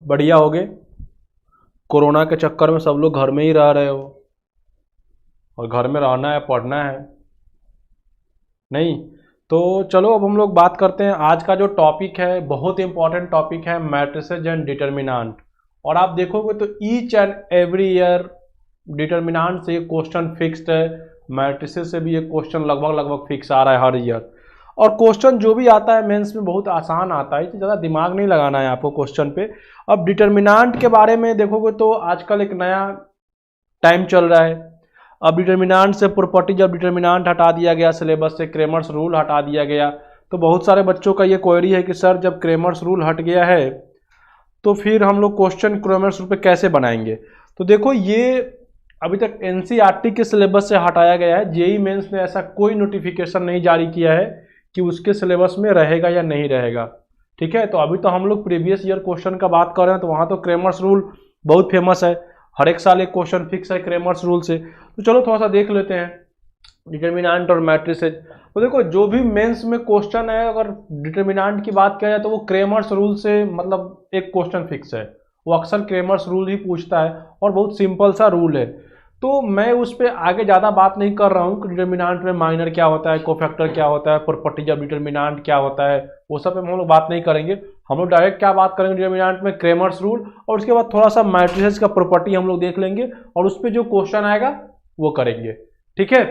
बढ़िया होगे। कोरोना के चक्कर में सब लोग घर में ही रह रहे हो और घर में रहना है, पढ़ना है। नहीं तो चलो अब हम लोग बात करते हैं। आज का जो टॉपिक है बहुत इंपॉर्टेंट टॉपिक है, मैट्रिसेज एंड डिटर्मिनेंट। और आप देखोगे तो each and every year determinant से ये क्वेश्चन फिक्स्ड है, मैट्रिसेज से भी ये क्वेश्चन लगभग लगभग फिक्स आ रहा है हर ईयर। और क्वेश्चन जो भी आता है मेंस में बहुत आसान आता है, इससे ज़्यादा दिमाग नहीं लगाना है आपको क्वेश्चन पे। अब डिटर्मिनेंट के बारे में देखोगे तो आजकल एक नया टाइम चल रहा है। अब डिटर्मिनेंट से प्रॉपर्टी, जब डिटर्मिनेंट हटा दिया गया सिलेबस से, क्रेमर्स रूल हटा दिया गया, तो बहुत सारे बच्चों का ये क्वेरी है कि सर जब क्रेमर्स रूल हट गया है तो फिर हम लोग क्वेश्चन क्रेमर्स रूल पे कैसे बनाएंगे। तो देखो ये अभी तक एनसीईआरटी के सिलेबस से हटाया गया है। जेईई मेंस ने ऐसा कोई नोटिफिकेशन नहीं जारी किया है कि उसके सिलेबस में रहेगा या नहीं रहेगा। ठीक है, तो अभी तो हम लोग प्रीवियस ईयर क्वेश्चन का बात कर रहे हैं, तो वहाँ तो क्रेमर्स रूल बहुत फेमस है, हर एक साल एक क्वेश्चन फिक्स है क्रेमर्स रूल से। तो चलो थोड़ा सा देख लेते हैं डिटर्मिनेंट और मैट्रिसेज। तो देखो जो भी मेंस में क्वेश्चन है, अगर डिटर्मिनेंट की बात किया जाए तो वो क्रेमर्स रूल से मतलब एक क्वेश्चन फिक्स है, वो अक्सर क्रेमर्स रूल ही पूछता है और बहुत सिंपल सा रूल है। तो मैं उस पर आगे ज़्यादा बात नहीं कर रहा हूँ कि डिटर्मिनेंट में माइनर क्या होता है, कोफैक्टर क्या होता है, प्रॉपर्टीज ऑफ डिटर्मिनेंट क्या होता है, वो सब पे हम लोग बात नहीं करेंगे। हम लोग डायरेक्ट क्या बात करेंगे डिटर्मिनेंट में, क्रेमर्स रूल, और उसके बाद थोड़ा सा मैट्रिसेस का प्रॉपर्टी हम लोग देख लेंगे और उस पर जो क्वेश्चन आएगा वो करेंगे। ठीक है,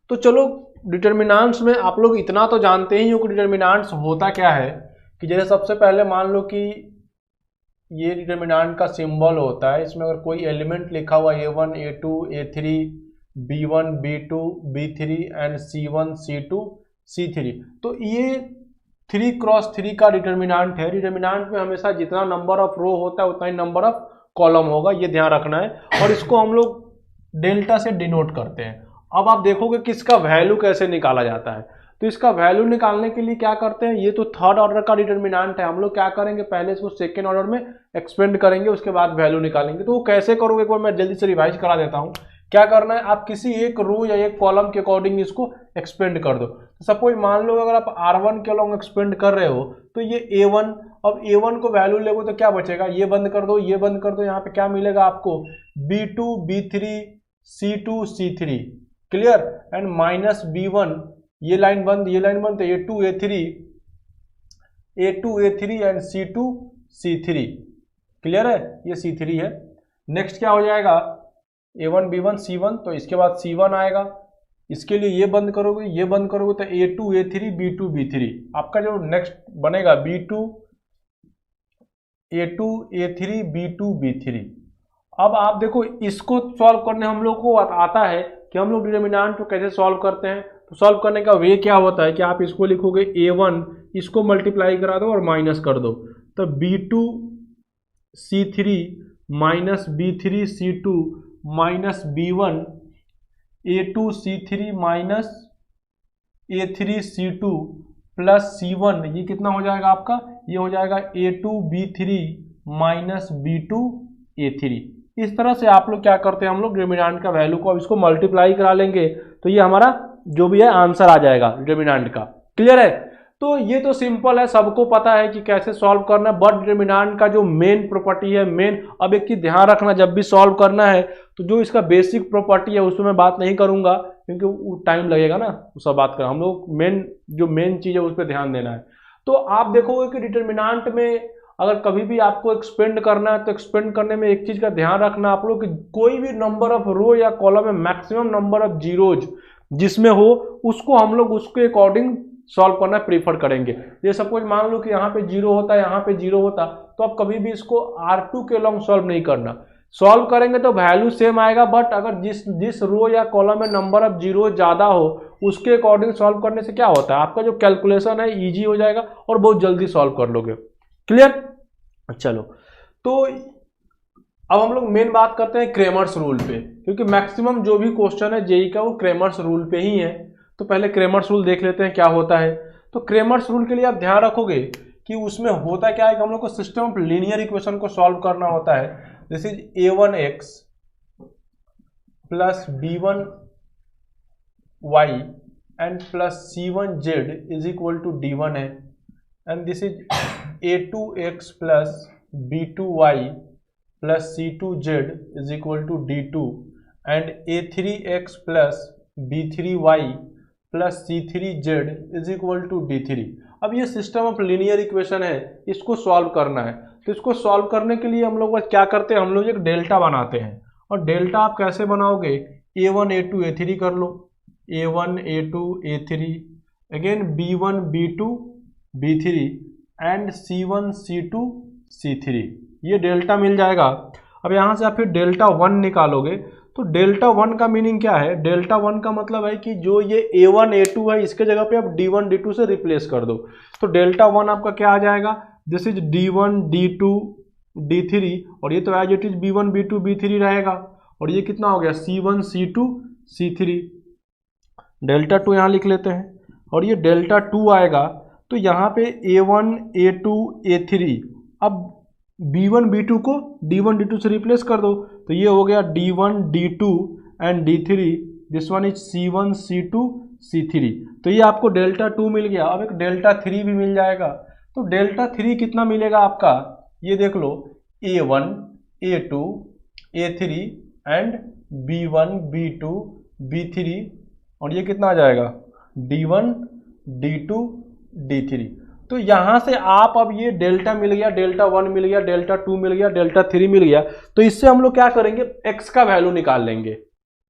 तो चलो डिटर्मिनेंट्स में आप लोग इतना तो जानते ही हो कि डिटर्मिनेंट्स होता क्या है। कि जैसे सबसे पहले मान लो कि ये डिटर्मिनेंट का सिंबल होता है, इसमें अगर कोई एलिमेंट लिखा हुआ a1 a2 a3 b1 b2 b3 and c1 c2 c3, तो ये 3x3 का डिटर्मिनेंट है। डिटर्मिनेंट में हमेशा जितना नंबर ऑफ रो होता है उतना ही नंबर ऑफ कॉलम होगा, ये ध्यान रखना है। और इसको हम लोग डेल्टा से डिनोट करते हैं। अब आप देखोगे कि इसका वैल्यू कैसे निकाला जाता है। तो इसका वैल्यू निकालने के लिए क्या करते हैं, ये तो थर्ड ऑर्डर का डिटर्मिनेंट है, हम लोग क्या करेंगे पहले इसको सेकेंड ऑर्डर में एक्सपेंड करेंगे, उसके बाद वैल्यू निकालेंगे। तो वो कैसे करोगे एक बार मैं जल्दी से रिवाइज करा देता हूँ। क्या करना है, आप किसी एक रो या एक कॉलम के अकॉर्डिंग इसको एक्सपेंड कर दो। सपोज मान लो अगर आप R1 के अलॉन्ग एक्सपेंड कर रहे हो तो ये A1, अब A1 को वैल्यू लेगो तो क्या बचेगा, ये बंद कर दो, ये बंद कर दो, यहाँ पे क्या मिलेगा आपको B2 B3 C2 C3, clear, and minus B1, ये लाइन बंद, ये लाइन बंद, तो A2 A3 and C2 C3, clear है, ये C3 है। नेक्स्ट क्या हो जाएगा A1 B1 C1, तो इसके बाद C1 आएगा, इसके लिए ये बंद करोगे, ये बंद करोगे, तो A2 A3 B2 B3, आपका जो नेक्स्ट बनेगा A2 A3 B2 B3। अब आप देखो इसको सॉल्व करने हम लोग को आता है कि हम लोग डिटर्मिनेंट को कैसे सॉल्व करते हैं। तो सॉल्व करने का वे क्या होता है कि आप इसको लिखोगे A1, इसको मल्टीप्लाई करा दो और माइनस कर दो, तो B2 C3 minus B3 C2 minus B1 A2 C3 minus A3 C2 plus C1, ये कितना हो जाएगा आपका, ये हो जाएगा A2 B3 minus B2 A3। इस तरह से आप लोग क्या करते हैं, हम लोग डिटर्मिनेंट का वैल्यू को अब इसको मल्टीप्लाई करा लेंगे तो ये हमारा जो भी है आंसर आ जाएगा डिटर्मिनेंट का, क्लियर है। तो ये तो सिंपल है, सबको पता है कि कैसे सॉल्व करना है। बट डिटर्मिनेंट का जो मेन प्रॉपर्टी है, मेन, अब एक चीज ध्यान रखना, जब भी सॉल्व करना है तो जो इसका बेसिक प्रॉपर्टी है उसमें मैं बात नहीं करूंगा क्योंकि वो टाइम लगेगा ना, वो सब बात करें, हम लोग मेन चीज है उस पर ध्यान देना है। तो आप देखोगे कि डिटर्मिनेंट में अगर कभी भी आपको एक्सपेंड करना है तो एक्सपेंड करने में एक चीज का ध्यान रखना आप लोग कि कोई भी नंबर ऑफ रो या कॉलम में मैक्सिमम नंबर ऑफ जीरोज जिसमें हो उसको हम लोग उसके अकॉर्डिंग सॉल्व करना प्रीफर करेंगे। ये सपोज मान लो कि यहाँ पे जीरो होता है, यहाँ पे जीरो होता, तो आप कभी भी इसको R2 के लॉन्ग सॉल्व नहीं करना। सॉल्व करेंगे तो वैल्यू सेम आएगा, बट अगर जिस रो या कॉलम में नंबर ऑफ जीरो ज्यादा हो उसके अकॉर्डिंग सॉल्व करने से क्या होता है, आपका जो कैलकुलेशन है ईजी हो जाएगा और बहुत जल्दी सॉल्व कर लोगे, क्लियर। चलो तो अब हम लोग मेन बात करते हैं क्रेमर्स रूल पे, क्योंकि मैक्सिमम जो भी क्वेश्चन है जेईई का वो क्रेमर्स रूल पे ही है। तो पहले क्रेमर्स रूल देख लेते हैं क्या होता है। तो क्रेमर्स रूल के लिए आप ध्यान रखोगे कि उसमें होता क्या है कि हम लोग को सिस्टम ऑफ लीनियर इक्वेशन को सॉल्व करना होता है। This is a1x plus b1y and plus c1z is equal to d1 है, and this is a2x plus B2y plus C2z is equal to D2 and A3x plus B3y plus C3z is equal to D3। अब ये system of linear equation है, इसको solve करना है। तो इसको solve करने के लिए हम लोग क्या करते हैं, हम लोग एक डेल्टा बनाते हैं। और डेल्टा आप कैसे बनाओगे, A1 A2 A3 कर लो, A1 A2 A3 again B1 B2 B3 and C1 C2 C3, ये डेल्टा मिल जाएगा। अब यहाँ से आप फिर डेल्टा 1 निकालोगे, तो डेल्टा 1 का मीनिंग क्या है, डेल्टा 1 का मतलब है कि जो ये A1 A2 है इसके जगह पे आप D1 D2 से रिप्लेस कर दो। तो डेल्टा 1 आपका क्या आ जाएगा, this is D1 D2 D3 और ये तो as it is B1 B2 B3 रहेगा। और ये कितना हो गया C1 C2 C3, डेल्टा 2 यहाँ लिख लेते हैं। और ये डेल्टा 2 आएगा तो यहाँ पे A1 A2 A3, अब B1 B2 को D1 D2 से रिप्लेस कर दो, तो ये हो गया D1 D2 and D3, this one is C1 C2 C3। तो ये आपको डेल्टा 2 मिल गया। अब एक डेल्टा 3 भी मिल जाएगा। तो डेल्टा 3 कितना मिलेगा आपका, ये देख लो A1 A2 A3 and B1 B2 B3 और ये कितना आ जाएगा D1 D2 D3। तो यहाँ से आप अब ये डेल्टा मिल गया, डेल्टा 1 मिल गया, डेल्टा 2 मिल गया, डेल्टा 3 मिल गया। तो इससे हम लोग क्या करेंगे, x का वैल्यू निकाल लेंगे।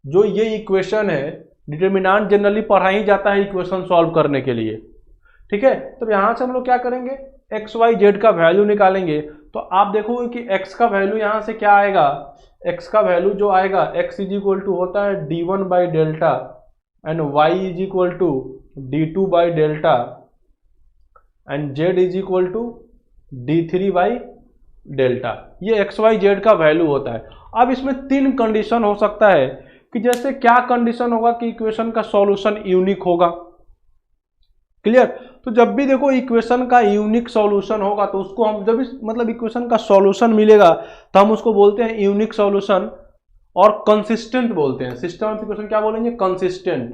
जो ये इक्वेशन है, डिटर्मिनेंट जनरली पढ़ा ही जाता है इक्वेशन सॉल्व करने के लिए, ठीक है। तो यहाँ से हम लोग क्या करेंगे, एक्स वाई जेड का वैल्यू निकालेंगे। तो आप देखोगे कि x का वैल्यू यहाँ से क्या आएगा, x का वैल्यू जो आएगा x इज इक्वल टू होता है D1 by delta and y is equal to D2 by delta and z is equal to D3 by delta. ये एक्स वाई जेड का वैल्यू होता है। अब इसमें 3 कंडीशन हो सकता है कि जैसे क्या कंडीशन होगा कि इक्वेशन का सॉल्यूशन यूनिक होगा, क्लियर। तो जब भी देखो इक्वेशन का यूनिक सॉल्यूशन होगा तो उसको हम जब भी मतलब इक्वेशन का सॉल्यूशन मिलेगा तो हम उसको बोलते हैं यूनिक सॉल्यूशन और कंसिस्टेंट बोलते हैं। सिस्टम ऑफ इक्वेशन क्या बोलेंगे, कंसिस्टेंट।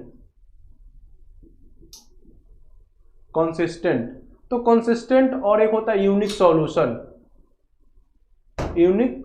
कंसिस्टेंट तो कंसिस्टेंट और एक होता है यूनिक सॉल्यूशन। यूनिक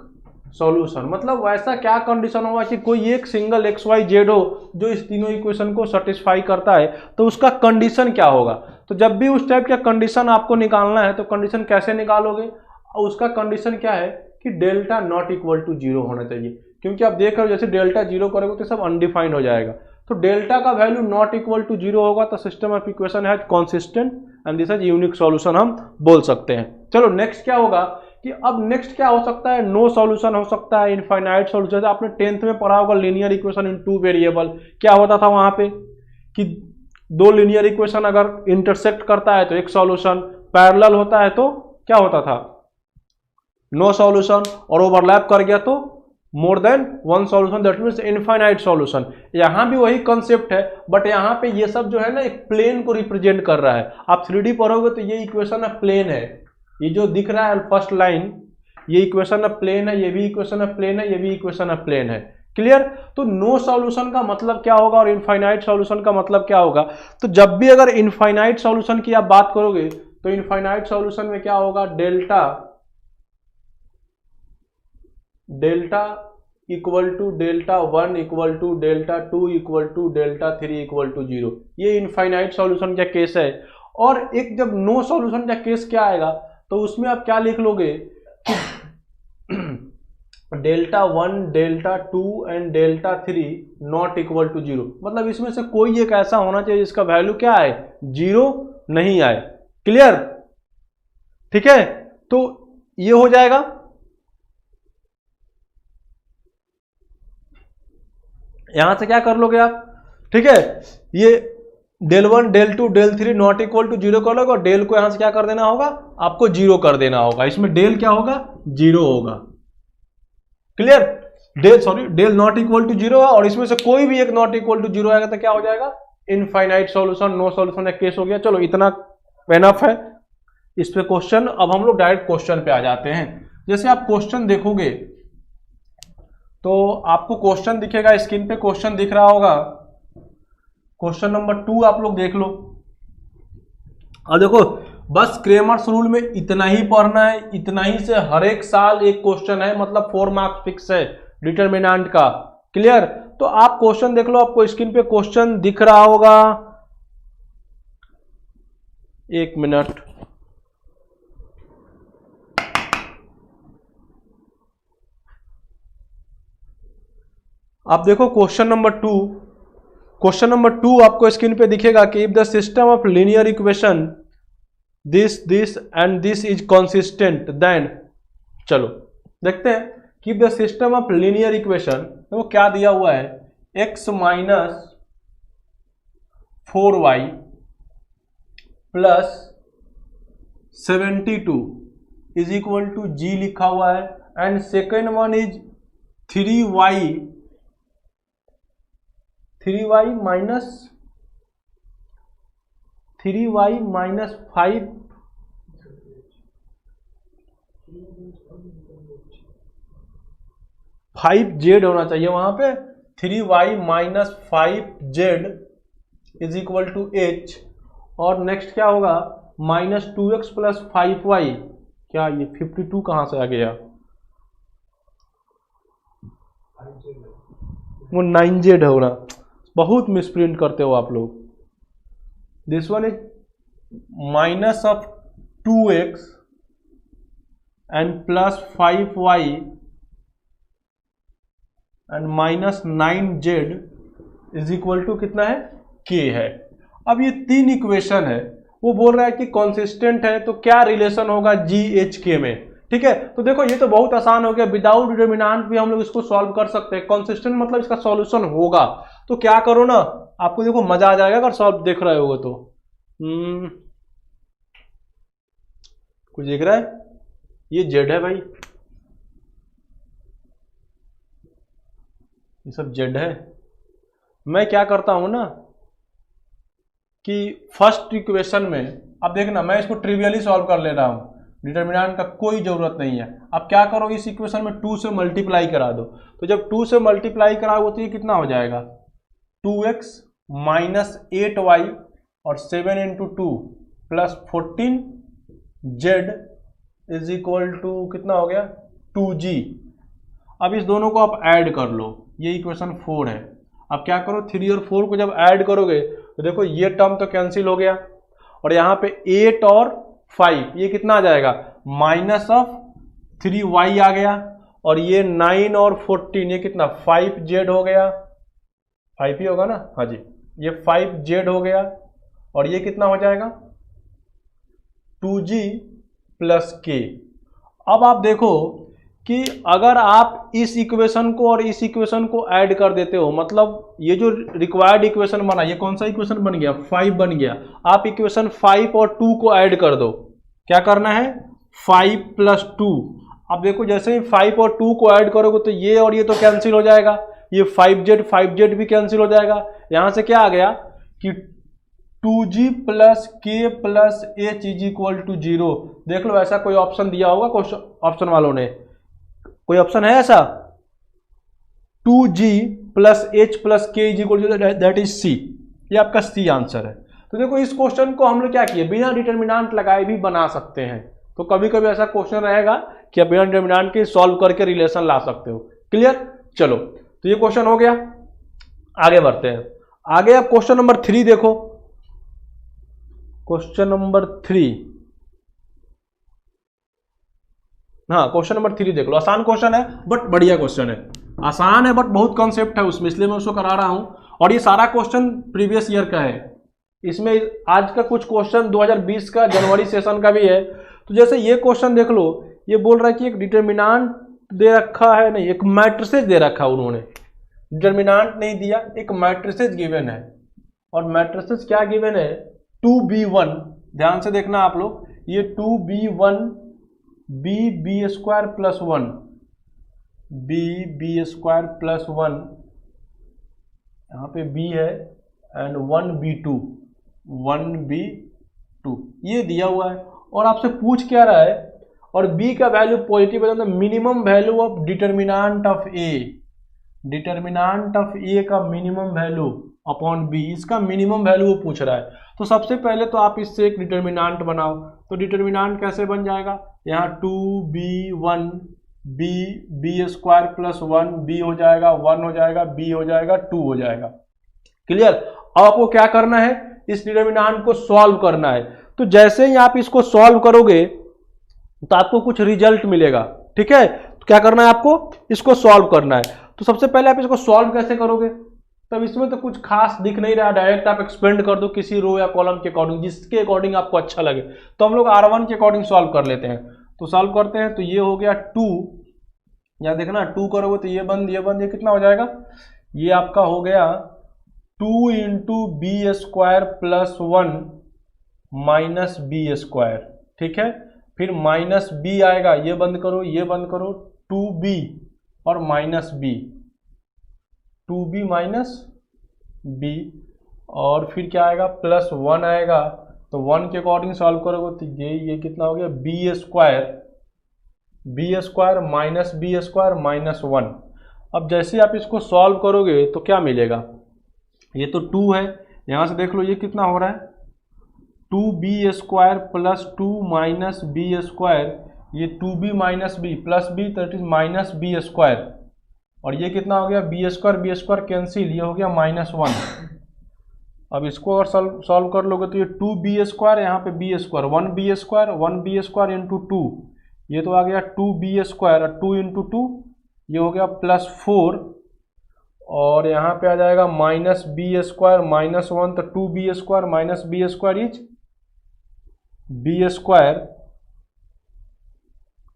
सॉल्यूशन मतलब वैसा क्या कंडीशन होगा कि कोई एक सिंगल एक्स वाई जेड हो जो इस तीनों इक्वेशन को सेटिस्फाई करता है, तो उसका कंडीशन क्या होगा। तो जब भी उस टाइप का कंडीशन आपको निकालना है तो कंडीशन कैसे निकालोगे, और उसका कंडीशन क्या है कि डेल्टा नॉट इक्वल टू 0 होना चाहिए। क्योंकि आप देख रहे हो जैसे डेल्टा 0 करोगे तो सब अनडिफाइंड हो जाएगा। तो डेल्टा का वैल्यू नॉट इक्वल टू 0 होगा तो सिस्टम ऑफ इक्वेशन है consistent and this is unique solution हम बोल सकते हैं। चलो नेक्स्ट क्या होगा कि अब नेक्स्ट क्या हो सकता है, नो सॉल्यूशन हो सकता है, इनफाइनाइट सॉल्यूशन। आपने 10th में पढ़ा होगा लीनियर इक्वेशन इन 2 वेरिएबल। क्या होता था वहां पे कि 2 लीनियर इक्वेशन अगर इंटरसेक्ट करता है तो एक सॉल्यूशन, पैरेलल होता है तो क्या होता था, नो सॉल्यूशन, और ओवरलैप कर गया तो more than 1 solution, that means infinite solution. यहाँ भी वही कॉन्सेप्ट है, बट यहाँ पे ये सब जो है ना एक प्लेन को रिप्रेजेंट कर रहा है। आप 3D पढ़ोगे तो ये इक्वेशन है प्लेन है, ये जो दिख रहा है फर्स्ट लाइन ये इक्वेशन ऑफ प्लेन है, ये भी इक्वेशन ऑफ प्लेन है, ये भी इक्वेशन ऑफ प्लेन है, क्लियर। तो नो सॉल्यूशन का मतलब क्या होगा और इनफाइनाइट सॉल्यूशन का मतलब क्या होगा। तो जब भी अगर इनफाइनाइट सॉल्यूशन की आप बात करोगे तो इनफाइनाइट सॉल्यूशन में क्या होगा, delta equal to delta 1 equal to delta 2 equal to delta 3 equal to 0। ये इनफाइनाइट सॉल्यूशन का केस है। और एक जब नो सॉल्यूशन का केस क्या आएगा तो उसमें आप क्या लिख लोगे कि delta 1 delta 2 and delta 3 not equal to 0। मतलब इसमें से कोई एक ऐसा होना चाहिए जिसका वैल्यू क्या आए, 0 नहीं आए, क्लियर, ठीक है। तो ये हो जाएगा। यहां से क्या कर लोगे आप, ठीक है, ये del 1 del 2 del 3 not equal to 0 कर लोगे और डेल को यहां से क्या कर देना होगा, आपको 0 कर देना होगा। इसमें डेल क्या होगा, 0 होगा, clear. Del not equal to 0 है और इसमें से कोई भी एक नॉट इक्वल टू 0 आएगा तो क्या हो जाएगा, इनफाइनाइट सॉल्यूशन, नो सॉल्यूशन का केस हो गया। चलो इतना एनफ है इस पे क्वेश्चन। अब हम लोग डायरेक्ट क्वेश्चन पे आ जाते हैं। जैसे आप क्वेश्चन देखोगे तो आपको क्वेश्चन दिखेगा, स्क्रीन पे क्वेश्चन दिख रहा होगा। क्वेश्चन नंबर 2 आप लोग देख लो। और देखो बस क्रेमर्स रूल में इतना ही पढ़ना है, इतना ही से हर एक साल एक क्वेश्चन है, मतलब 4 मार्क्स फिक्स है डिटरमिनेंट का। क्लियर? तो आप क्वेश्चन देख लो, आपको स्क्रीन पे क्वेश्चन दिख रहा होगा। एक मिनट, आप देखो क्वेश्चन नंबर 2। क्वेश्चन नंबर 2 आपको स्क्रीन पे दिखेगा कि if the system of linear equation this and this is consistent then, चलो देखते हैं कि the system of linear equation, वो क्या दिया हुआ है, x minus 4y plus 72 is equal to G लिखा हुआ है, and second one is 3y minus 5z होना चाहिए वहां पे, 3y minus 5z is equal to h, और नेक्स्ट क्या होगा, माइनस 2x प्लस 5y, क्या ये 52 कहां से आ गया, वो 9z होना, बहुत मिसप्रिंट करते हो आप लोग। This one is minus of 2x and plus 5y and minus 9z is equal to कितना है, k है। अब ये 3 इक्वेशन है, वो बोल रहा है कि कॉन्सिस्टेंट है, तो क्या रिलेशन होगा जी एच के में। ठीक है, तो देखो ये तो बहुत आसान हो गया, विदाउट डिटरमिनेंट भी हम लोग इसको सॉल्व कर सकते हैं। कॉन्सिस्टेंट मतलब इसका सॉल्यूशन होगा, तो क्या करो ना, आपको देखो मजा आ जाएगा अगर सॉल्व देख रहे होगे तो। कुछ देख रहा है, ये जेड है भाई, ये सब जेड है। मैं क्या करता हूं ना कि फर्स्ट इक्वेशन में, अब देखना मैं इसको ट्रिवियली सॉल्व कर ले रहा हूं, डिटरमिनेंट का कोई जरूरत नहीं है। अब क्या करो, इस इक्वेशन में 2 से मल्टीप्लाई करा दो, तो जब 2 से मल्टीप्लाई कराओगे तो ये कितना हो जाएगा, 2x माइनस 8y और 7 into 2 plus 14z is equal to कितना हो गया, 2g। अब इस दोनों को आप ऐड कर लो, ये इक्वेशन 4 है। अब क्या करो, 3 और 4 को जब ऐड करोगे तो देखो ये टर्म तो कैंसिल हो गया, और यहाँ पे 8 और 5 ये कितना आ जाएगा, माइनस ऑफ 3y आ गया, और ये 9 और 14 ये कितना 5z हो गया, 5 ही होगा ना, हाँ जी, ये 5z हो गया, और ये कितना हो जाएगा 2g प्लस k। अब आप देखो कि अगर आप इस इक्वेशन को और इस इक्वेशन को ऐड कर देते हो, मतलब ये जो रिक्वायर्ड इक्वेशन बना, ये कौन सा इक्वेशन बन गया, 5 बन गया। आप इक्वेशन 5 और 2 को ऐड कर दो, क्या करना है, 5 प्लस 2। अब देखो जैसे ही 5 और 2 को ऐड करोगे तो ये और ये तो कैंसिल हो जाएगा, ये 5z भी कैंसिल हो जाएगा। यहां से क्या आ गया कि 2g plus k plus h is equal to 0। देख लो ऐसा कोई ऑप्शन दिया होगा ऑप्शन वालों ने, कोई ऑप्शन है ऐसा, 2g plus h plus k is equal to, that is C, ये आपका सी आंसर है। तो देखो इस क्वेश्चन को हम लोग क्या किए, बिना डिटरमिनेंट लगाए भी बना सकते हैं। तो कभी कभी ऐसा क्वेश्चन रहेगा कि आप बिना डिटरमिनेंट के सॉल्व करके रिलेशन ला सकते हो। क्लियर? चलो तो ये क्वेश्चन हो गया, आगे बढ़ते हैं। आगे आप क्वेश्चन नंबर 3 देखो, क्वेश्चन नंबर 3, हाँ क्वेश्चन नंबर 3 देख लो, आसान क्वेश्चन है बट बढ़िया क्वेश्चन है, आसान है बट बहुत कॉन्सेप्ट है उसमें, इसलिए मैं उसको करा रहा हूं। और ये सारा क्वेश्चन प्रीवियस ईयर का है, इसमें आज का कुछ क्वेश्चन 2020 का जनवरी सेशन का भी है। तो जैसे ये क्वेश्चन देख लो, ये बोल रहा है कि एक डिटरमिनेंट दे रखा है, नहीं एक मैट्रिसेस दे रखा है उन्होंने, डिटरमिनेंट नहीं दिया, एक मैट्रिसेस गिवन है। और मैट्रिसेस क्या गिवन है, 2b1, ध्यान से देखना आप लोग, ये 2b1 b square plus 1 b square plus 1, यहाँ पे b है, एंड 1b2 ये दिया हुआ है। और आपसे पूछ क्या रहा है, और b का वैल्यू पॉजिटिव है, minimum value of determinant of a, determinant of a का मिनिमम वैल्यू अपॉन b, इसका मिनिमम वैल्यू वो पूछ रहा है। तो सबसे पहले तो आप इससे एक डिटरमिनेंट बनाओ, तो डिटर्मिनांट कैसे बन जाएगा, यहाँ 2b1 B square plus 1 B हो जाएगा, 1 हो जाएगा, बी हो जाएगा, 2 हो जाएगा। क्लियर। अब आपको क्या करना है, इस डिटर्मिनांट को सॉल्व करना है। तो जैसे ही आप इसको सॉल्व करोगे तो आपको कुछ रिजल्ट मिलेगा। ठीक है, तो क्या करना है आपको, इसको सॉल्व करना है। तो सबसे पहले आप इसको सॉल्व कैसे करोगे, तब इसमें तो कुछ खास दिख नहीं रहा, डायरेक्ट आप एक्सपेंड कर दो किसी रो या कॉलम के अकॉर्डिंग, जिसके अकॉर्डिंग आपको अच्छा लगे। तो हम लोग R1 के अकॉर्डिंग सॉल्व कर लेते हैं। तो सॉल्व करते हैं, तो ये हो गया 2, यहाँ देखना 2 करोगे तो ये बंद ये कितना हो जाएगा, ये आपका हो गया 2 into B square plus 1 minus B square. ठीक है, फिर माइनस बी आएगा, ये बंद करो 2b और minus B, 2b minus B, और फिर क्या आएगा प्लस 1 आएगा। तो 1 के अकॉर्डिंग सॉल्व करोगे तो ये कितना हो गया, B square minus B square minus 1। अब जैसे आप इसको सॉल्व करोगे तो क्या मिलेगा, ये तो 2 है, यहाँ से देख लो ये कितना हो रहा है, 2b square plus 2 minus B square, ये 2b minus B plus B, that is minus B square, और ये कितना हो गया बी स्क्वायर कैंसिल, ये हो गया माइनस 1। अब इसको अगर सॉल्व कर लोगे तो ये 2b स्क्वायर, यहाँ पे B square 1b square into 2, ये तो आ गया 2b स्क्वायर, 2 इंटू 2 ये हो गया प्लस 4, और यहाँ पे आ जाएगा माइनस बी स्क्वायर माइनस 1, तो 2b square minus B square is B square,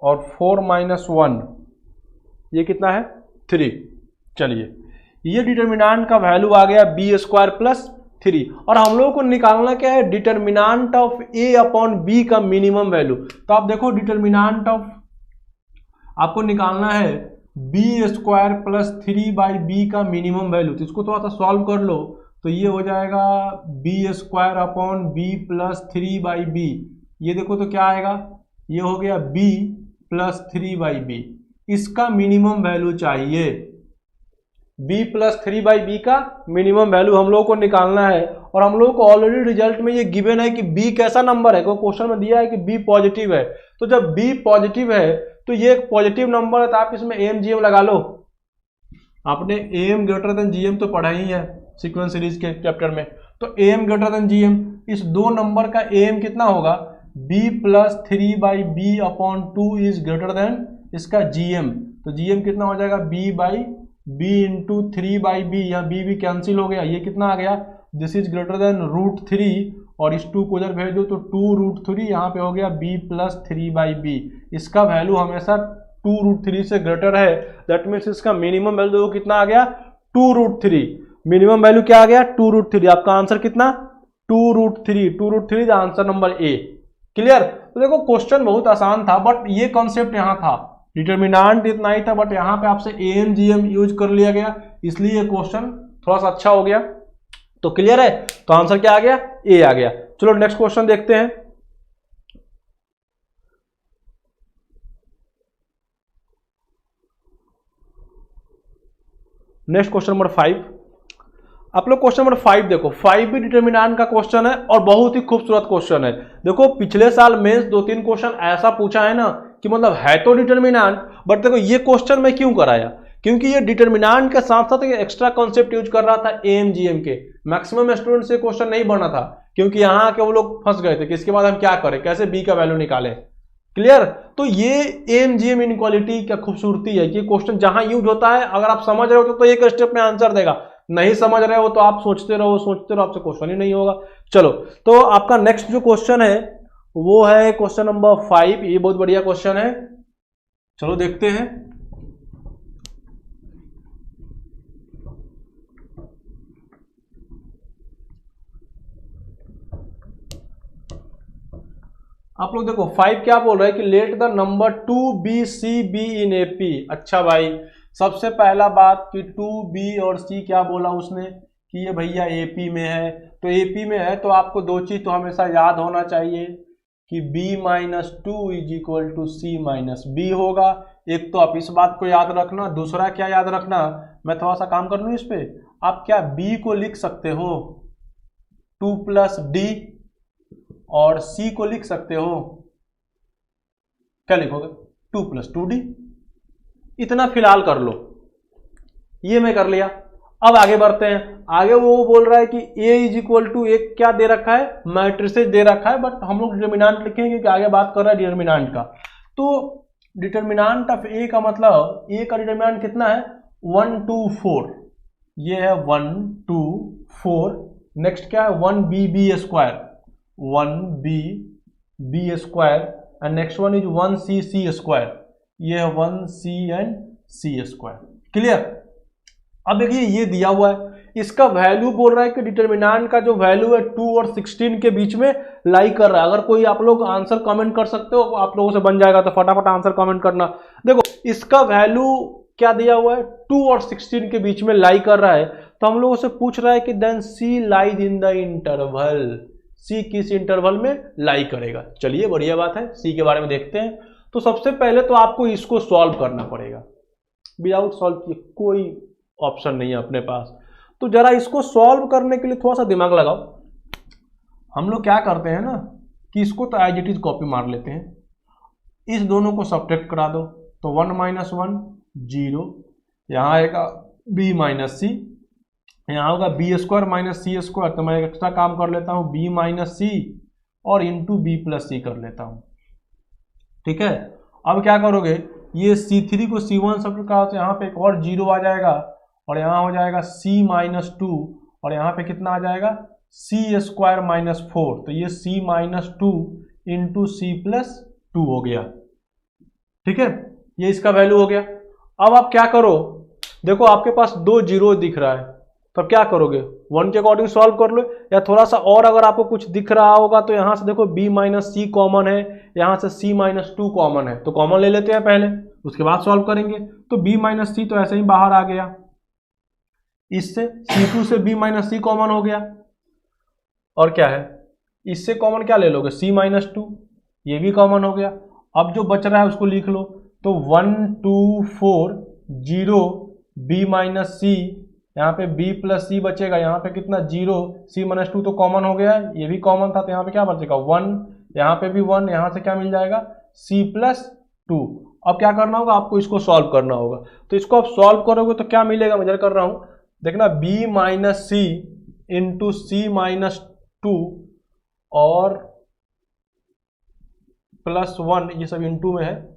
और 4 माइनस 1 ये कितना है 3। चलिए, ये डिटर्मिनांट का वैल्यू आ गया बी स्क्वायर प्लस 3, और हम लोगों को निकालना क्या है, determinant of A upon B का मिनिमम वैल्यू। तो आप देखो डिटर्मिनांट ऑफ आपको निकालना है B square plus 3 by B का मिनिमम वैल्यू। तो इसको थोड़ा सा सॉल्व कर लो, तो ये हो जाएगा b square upon b plus 3 by b, ये देखो तो क्या आएगा, ये हो गया बी प्लस 3 बाई बी। इसका मिनिमम वैल्यू चाहिए, b प्लस 3 बाई बी का मिनिमम वैल्यू हम लोगों को निकालना है। और हम लोगों को ऑलरेडी रिजल्ट में ये गिवन है कि b कैसा नंबर है, क्योंकि क्वेश्चन में दिया है कि b पॉजिटिव है। तो जब b पॉजिटिव है तो ये एक पॉजिटिव नंबर है, तो आप इसमें एम जीएम लगा लो। आपने एम ग्रेटर देन जीएम तो पढ़ा ही है सीक्वेंस सीरीज के चैप्टर में, तो एम ग्रेटर देन जीएम, इस दो नंबर का एम कितना होगा, b plus 3 by b upon 2 is greater than इसका जीएम। तो जीएम कितना हो जाएगा b by b into 3 by b, यहाँ b भी कैंसिल हो गया, ये कितना आ गया, दिस इज ग्रेटर देन √3, और इस 2 को उधर भेज दो तो 2√3, यहाँ पे हो गया b प्लस 3 बाई बी। इसका वैल्यू हमेशा 2√3 से ग्रेटर है, दैट मीन्स इसका मिनिमम वैल्यू कितना आ गया 2√3। मिनिमम वैल्यू क्या आ गया 2√3। आपका आंसर कितना 2√3 आंसर नंबर ए। क्लियर। तो देखो क्वेश्चन बहुत आसान था, बट ये कॉन्सेप्ट यहाँ था, डिटर्मिनांट इतना ही था, बट यहाँ पे आपसे एम जीएम यूज कर लिया गया, इसलिए ये क्वेश्चन थोड़ा सा अच्छा हो गया। तो क्लियर है, तो आंसर क्या आ गया ए आ गया। चलो नेक्स्ट क्वेश्चन देखते हैं। Next question number 5। आप लोग क्वेश्चन नंबर 5 देखो, 5 भी डिटर्मिनांट का क्वेश्चन है और बहुत ही खूबसूरत क्वेश्चन है। देखो पिछले साल मेंस 2-3 क्वेश्चन ऐसा पूछा है ना कि मतलब है तो डिटर्मिनांट, बट देखो ये क्वेश्चन मैं क्यों कराया, क्योंकि ये डिटर्मिनांट के साथ साथ एक्स्ट्रा कॉन्सेप्ट यूज कर रहा था एएमजीएम के। मैक्सिमम स्टूडेंट से क्वेश्चन नहीं बना था, क्योंकि यहाँ आके वो लोग फंस गए थे कि इसके बाद हम क्या करें, कैसे बी का वैल्यू निकालें। क्लियर। तो ये एएमजीएम इनइक्वालिटी का खूबसूरती है कि क्वेश्चन जहां यूज होता है, अगर आप समझ रहे हो तो एक स्टेप में आंसर देगा, नहीं समझ रहे हो तो आप सोचते रहो, आपसे क्वेश्चन ही नहीं होगा। चलो, तो आपका नेक्स्ट जो क्वेश्चन है वो है क्वेश्चन नंबर 5। ये बहुत बढ़िया क्वेश्चन है, चलो देखते हैं। आप लोग देखो 5 क्या बोल रहा है कि let the number 2b c b in AP। अच्छा भाई, सबसे पहला बात कि 2b और c क्या बोला उसने कि ये भैया AP में है। तो AP में है तो आपको दो चीज तो हमेशा याद होना चाहिए कि b minus 2 is equal to c minus b होगा। एक तो आप इस बात को याद रखना, दूसरा क्या याद रखना, मैं थोड़ा सा काम कर लूँ इस पे, आप क्या b को लिख सकते हो 2 प्लस d और C को लिख सकते हो, क्या लिखोगे 2 + 2D। इतना फिलहाल कर लो, ये मैं कर लिया। अब आगे बढ़ते हैं। आगे वो बोल रहा है कि A = एक क्या दे रखा है, मैट्रिसेस दे रखा है, बट हम लोग डिटर्मिनेंट लिखेंगे क्योंकि आगे बात कर रहा है डिटर्मिनेंट का। तो डिटर्मिनेंट ऑफ A का मतलब, A का डिटर्मिनेंट कितना है 1 2 4, ये है 1 2 4। नेक्स्ट क्या है 1b² 1b² and next one is 1c² ये है 1c एंड c²। क्लियर। अब देखिए ये दिया हुआ है, इसका वैल्यू बोल रहा है कि डिटर्मिनेंट का जो वैल्यू है 2 और 16 के बीच में लाई कर रहा है। अगर कोई आप लोग आंसर कमेंट कर सकते हो, आप लोगों से बन जाएगा, तो फटाफट आंसर कमेंट करना। देखो इसका वैल्यू क्या दिया हुआ है 2 और 16 के बीच में लाई कर रहा है, तो हम लोगों से पूछ रहा है कि then C lies in the interval, C किस इंटरवल में लाई करेगा। चलिए बढ़िया बात है, सी के बारे में देखते हैं। तो सबसे पहले तो आपको इसको सॉल्व करना पड़ेगा, विदाउट सॉल्व किए कोई ऑप्शन नहीं है अपने पास। तो जरा इसको सॉल्व करने के लिए थोड़ा सा दिमाग लगाओ। हम लोग क्या करते हैं ना कि इसको तो एज इट इज कॉपी मार लेते हैं, इस दोनों को सब्ट्रैक्ट करा दो, तो 1 - 1 0, यहाँ आएगा b - c, यहाँ होगा b² - c²। तो मैं एक्स्ट्रा काम कर लेता हूँ b - c और इंटू b + c कर लेता हूँ। ठीक है। अब क्या करोगे, ये C3 को C1 सब्ट्रैक्ट करा तो यहाँ पे एक और 0 आ जाएगा, और यहाँ हो जाएगा c - 2, और यहाँ पे कितना आ जाएगा c² - 4। तो ये c - 2 इंटू c + 2 हो गया। ठीक है, ये इसका वैल्यू हो गया। अब आप क्या करो, देखो आपके पास 2 0 दिख रहा है, तो क्या करोगे 1 के अकॉर्डिंग सॉल्व कर लो, या थोड़ा सा और अगर आपको कुछ दिख रहा होगा तो यहाँ से देखो b - c कॉमन है, यहाँ से c - 2 कॉमन है, तो कॉमन ले लेते हैं पहले, उसके बाद सॉल्व करेंगे। तो b - c तो ऐसे ही बाहर आ गया, इससे C2 से b - c कॉमन हो गया, और क्या है इससे कॉमन क्या ले लोगे c - 2, ये भी कॉमन हो गया। अब जो बच रहा है उसको लिख लो, तो 1 2 4 0 b - c, यहाँ पे b + c बचेगा, यहाँ पे कितना 0, c - 2 तो कॉमन हो गया है, ये भी कॉमन था, तो यहाँ पे क्या बचेगा 1, यहाँ पे भी 1, यहाँ से क्या मिल जाएगा c + 2। अब क्या करना होगा, आपको इसको सॉल्व करना होगा। तो इसको आप सॉल्व करोगे तो क्या मिलेगा, मैं कर रहा हूँ, देखना b - c इंटू c - 2 और +1, ये सब इंटू में है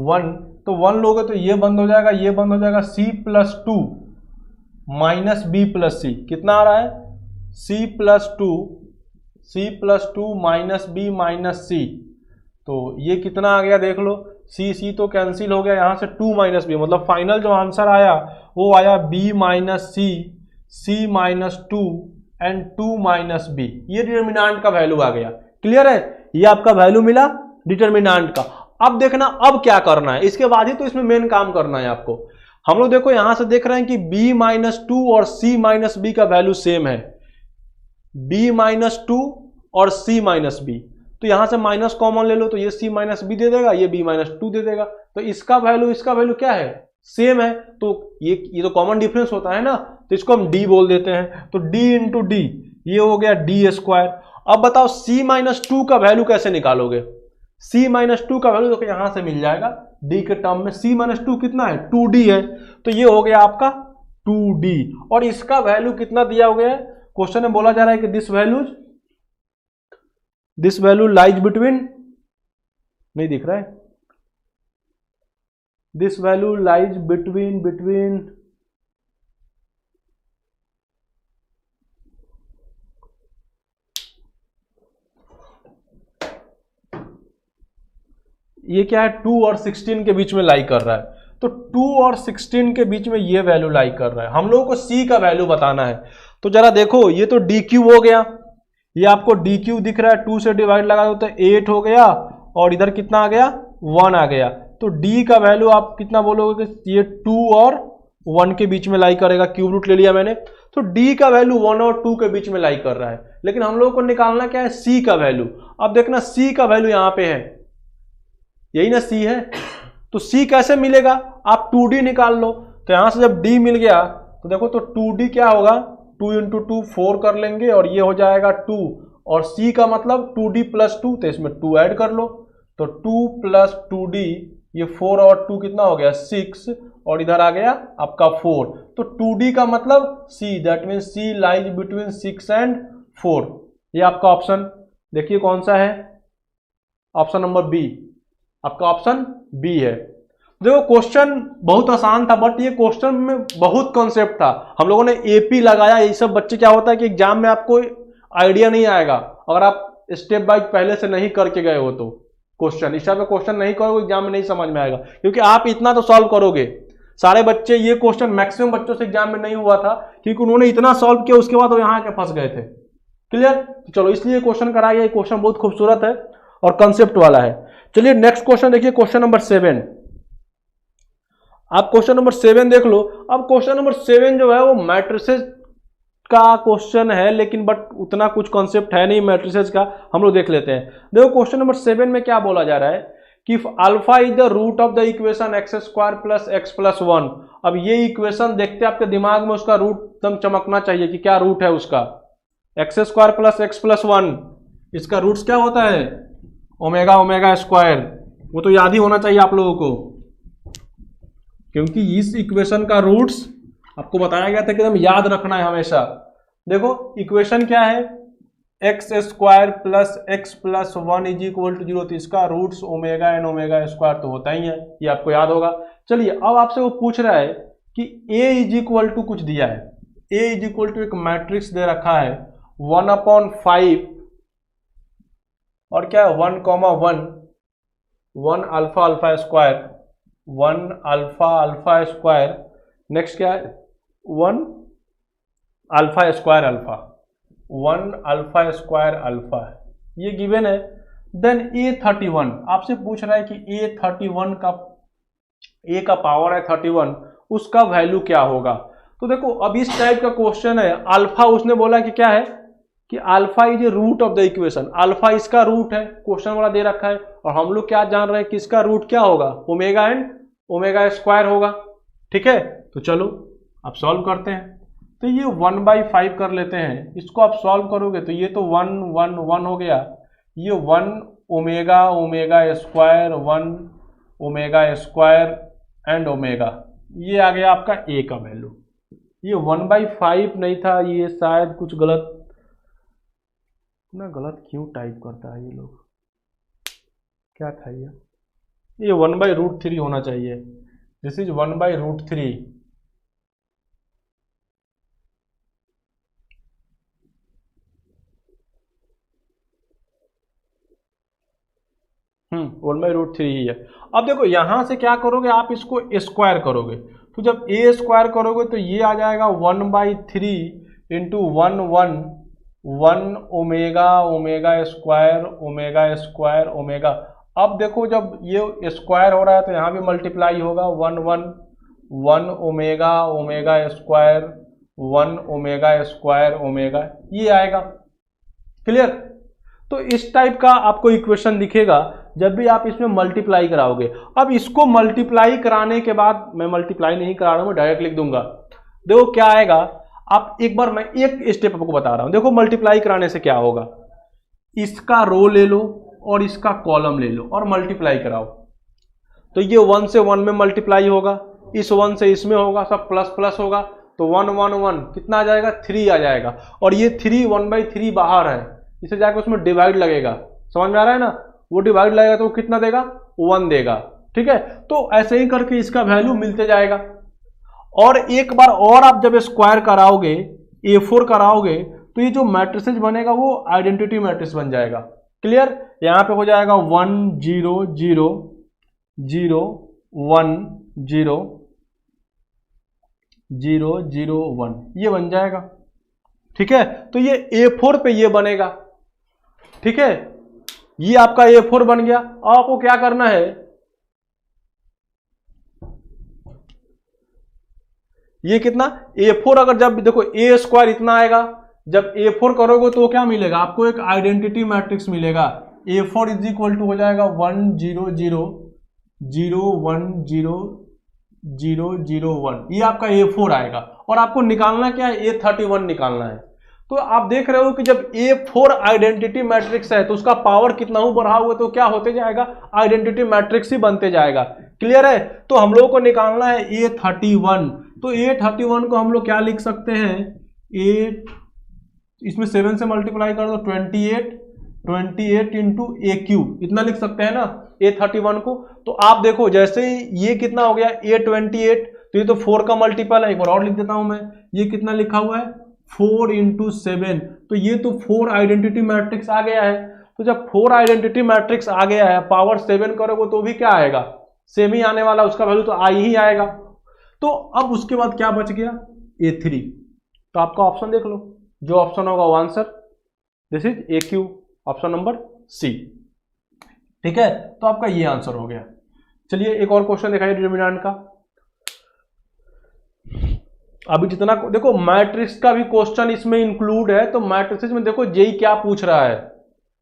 1, तो 1 लोगे तो ये बंद हो जाएगा, ये बंद हो जाएगा, c + 2 माइनस b + c कितना आ रहा है c + 2 minus b minus c। तो ये कितना आ गया देख लो, c तो कैंसिल हो गया, यहाँ से 2 - b, मतलब फाइनल जो आंसर आया वो आया b - c - 2 एंड 2 - b। ये डिटर्मिनेंट का वैल्यू आ गया। क्लियर है, ये आपका वैल्यू मिला डिटर्मिनेंट का। अब देखना अब क्या करना है, इसके बाद ही तो इसमें मेन काम करना है आपको। हम लोग देखो यहां से देख रहे हैं कि b - 2 और c - b का वैल्यू सेम है, b - 2 और c - b, तो यहां से माइनस कॉमन ले लो, तो ये c - b दे देगा, ये b - 2 दे देगा, तो इसका वैल्यू क्या है सेम है। तो ये तो कॉमन डिफरेंस होता है ना, तो इसको हम d बोल देते हैं, तो d इंटू डी, ये हो गया d²। अब बताओ c - 2 का वैल्यू कैसे निकालोगे, c - 2 का वैल्यू देखो यहां से मिल जाएगा d के टर्म में, c - 2 कितना है 2d है, तो ये हो गया आपका 2d। और इसका वैल्यू कितना दिया हो गया है, क्वेश्चन में बोला जा रहा है कि दिस वैल्यू लाइज बिटवीन, नहीं दिख रहा है, दिस वैल्यू लाइज बिटवीन ये क्या है 2 और 16 के बीच में लाई कर रहा है, तो 2 और 16 के बीच में ये वैल्यू लाई कर रहा है। हम लोगों को c का वैल्यू बताना है, तो जरा देखो ये तो dq हो गया, ये आपको dq दिख रहा है, 2 से डिवाइड लगा दो तो 8 हो गया, और इधर कितना आ गया 1 आ गया। तो d का वैल्यू आप कितना बोलोगे कि ये 2 और 1 के बीच में लाई करेगा, क्यूब रूट ले लिया मैंने, तो d का वैल्यू 1 और 2 के बीच में लाई कर रहा है। लेकिन हम लोगों को निकालना क्या है c का वैल्यू। अब देखना c का वैल्यू यहाँ पे है, यही ना c है, तो c कैसे मिलेगा, आप 2d निकाल लो। तो यहां से जब d मिल गया तो देखो तो 2d क्या होगा 2 इंटू 2 4 कर लेंगे और ये हो जाएगा 2, और c का मतलब 2d प्लस 2, तो इसमें 2 ऐड कर लो, तो 2 प्लस 2d, ये 4 और 2 कितना हो गया 6, और इधर आ गया आपका 4, तो 2d का मतलब c, that mean c lies between 6 and 4। ये आपका ऑप्शन देखिए कौन सा है, ऑप्शन नंबर बी, आपका ऑप्शन बी है। देखो क्वेश्चन बहुत आसान था, बट ये क्वेश्चन में बहुत कॉन्सेप्ट था, हम लोगों ने एपी लगाया। ये सब बच्चे क्या होता है कि एग्जाम में आपको आइडिया नहीं आएगा अगर आप स्टेप बाय पहले से नहीं करके गए हो, तो क्वेश्चन इस टाइप का क्वेश्चन नहीं करोगे एग्जाम में नहीं समझ में आएगा, क्योंकि आप इतना तो सॉल्व करोगे। सारे बच्चे ये क्वेश्चन मैक्सिमम बच्चों से एग्जाम में नहीं हुआ था, क्योंकि उन्होंने इतना सॉल्व किया उसके बाद वो यहाँ के फंस गए थे। क्लियर, तो चलो इसलिए क्वेश्चन कराया। ये क्वेश्चन बहुत खूबसूरत है और कंसेप्ट वाला है। चलिए नेक्स्ट क्वेश्चन देखिए, क्वेश्चन नंबर 7। आप क्वेश्चन नंबर 7 देख लो। अब क्वेश्चन नंबर 7 जो है वो मैट्रिसेस का क्वेश्चन है, लेकिन बट उतना कुछ कॉन्सेप्ट है नहीं मैट्रिसेस का, हम लोग देख लेते हैं। देखो क्वेश्चन नंबर 7 में क्या बोला जा रहा है कि if alpha is the root of the equation x square plus x plus 1। अब ये इक्वेशन देखते आपके दिमाग में उसका रूट एकदम चमकना चाहिए कि क्या रूट है उसका, x square plus x plus 1, इसका रूट्स क्या होता है ओमेगा ओमेगा स्क्वायर। वो तो याद ही होना चाहिए आप लोगों को, क्योंकि इस इक्वेशन का रूट्स आपको बताया गया था कि एकदम याद रखना है हमेशा। देखो इक्वेशन क्या है, x square plus x plus 1 is equal to 0, तो इसका roots omega and omega square तो होता ही है, ये आपको याद होगा। चलिए अब आपसे वो पूछ रहा है कि a इज इक्वल टू कुछ दिया है, a इज इक्वल टू एक मैट्रिक्स दे रखा है 1/5 और क्या है 1,1, 1 alpha alpha square, 1 alpha alpha square, next क्या है 1 alpha square alpha, 1 alpha square alpha, ये गिवन है। देन A31 आपसे पूछ रहा है कि A31 का A का पावर है 31, उसका वैल्यू क्या होगा। तो देखो अब इस टाइप का क्वेश्चन है, अल्फा उसने बोला कि क्या है कि alpha is a root of the equation, alpha इसका रूट है, क्वेश्चन वाला दे रखा है, और हम लोग क्या जान रहे हैं कि इसका रूट क्या होगा ओमेगा एंड ओमेगा स्क्वायर होगा। ठीक है, तो चलो आप सॉल्व करते हैं। तो ये 1/5 कर लेते हैं, इसको आप सॉल्व करोगे तो ये तो 1 1 1 हो गया, ये 1 omega omega square, 1 omega square and omega, ये आ गया आपका ए का वैल्यू। ये 1/5 नहीं था, ये शायद कुछ गलत ना, गलत क्यों टाइप करता है ये लोग, क्या था ये 1/√3 होना चाहिए, दिस इज 1/√3। 1/√3 ही है। अब देखो यहां से क्या करोगे आप, इसको स्क्वायर करोगे, तो जब a स्क्वायर करोगे तो ये आ जाएगा 1/3 into 1 1 1 omega omega square omega. अब देखो जब ये स्क्वायर हो रहा है तो यहाँ भी मल्टीप्लाई होगा, 1 1 1 omega omega square 1 omega square omega, ये आएगा। क्लियर, तो इस टाइप का आपको इक्वेशन दिखेगा जब भी आप इसमें मल्टीप्लाई कराओगे। अब इसको मल्टीप्लाई कराने के बाद, मैं मल्टीप्लाई नहीं करा रहा हूं, मैं डायरेक्ट लिख दूंगा। देखो क्या आएगा, आप एक बार मैं एक स्टेप आपको बता रहा हूं। देखो मल्टीप्लाई कराने से क्या होगा, इसका रो ले लो और इसका कॉलम ले लो और मल्टीप्लाई कराओ, तो ये 1 से 1 में मल्टीप्लाई होगा, इस 1 से इसमें होगा, सब प्लस प्लस होगा, तो 1 1 1 कितना आ जाएगा 3 आ जाएगा, और ये 3 1/3 बाहर है, इसे जाकर उसमें डिवाइड लगेगा, समझ में आ रहा है ना, वो डिवाइड लगेगा तो वो कितना देगा 1 देगा। ठीक है, तो ऐसे ही करके इसका वैल्यू मिलते जाएगा। और एक बार और आप जब स्क्वायर कराओगे, A4 कराओगे, तो ये जो मैट्रिसेस बनेगा वो आइडेंटिटी मैट्रिक्स बन जाएगा। क्लियर, यहां पे हो जाएगा 1 0 0 0 1 0 0 0 1, ये बन जाएगा। ठीक है, तो ये A4 पे ये बनेगा। ठीक है, ये आपका A4 बन गया। अब आपको क्या करना है, ये कितना A4, अगर जब देखो A स्क्वायर इतना आएगा, जब A4 करोगे तो क्या मिलेगा आपको, एक आइडेंटिटी मैट्रिक्स मिलेगा। A4 इज इक्वल टू हो जाएगा 1 0 0 0 1 0 001, ये आपका A4 आएगा। और आपको निकालना क्या है, A31 निकालना है। तो आप देख रहे हो कि जब A4 आइडेंटिटी मैट्रिक्स है तो उसका पावर कितना हो बढ़ा हुआ, तो क्या होते जाएगा, आइडेंटिटी मैट्रिक्स ही बनते जाएगा। क्लियर है। तो हम लोगों को निकालना है A31। तो A31 को हम लोग क्या लिख सकते हैं, इसमें 7 से मल्टीप्लाई कर दो, 28 इंटू AQ, इतना लिख सकते हैं ना A31 को। तो आप देखो जैसे ही ये कितना हो गया A28, तो ये तो 4 का मल्टीपल है। एक बार और लिख देता हूं मैं, ये कितना लिखा हुआ है 4 इंटू 7, तो ये तो 4 आइडेंटिटी मैट्रिक्स आ गया है। तो जब 4 आइडेंटिटी मैट्रिक्स आ गया है, पावर 7 करोगे तो भी क्या आएगा, सेम ही आने वाला, उसका वैल्यू तो आई ही आएगा। तो अब उसके बाद क्या बच गया, A3। तो आपका ऑप्शन देख लो, जो ऑप्शन होगा वो answer, this is AQ, option number C। ठीक है, तो आपका ये आंसर हो गया। चलिए एक और क्वेश्चन दिखाइए डिटरमिनेंट का। अभी जितना देखो मैट्रिक्स का भी क्वेश्चन इसमें इंक्लूड है, तो मैट्रिसेस में देखो जेई क्या पूछ रहा है।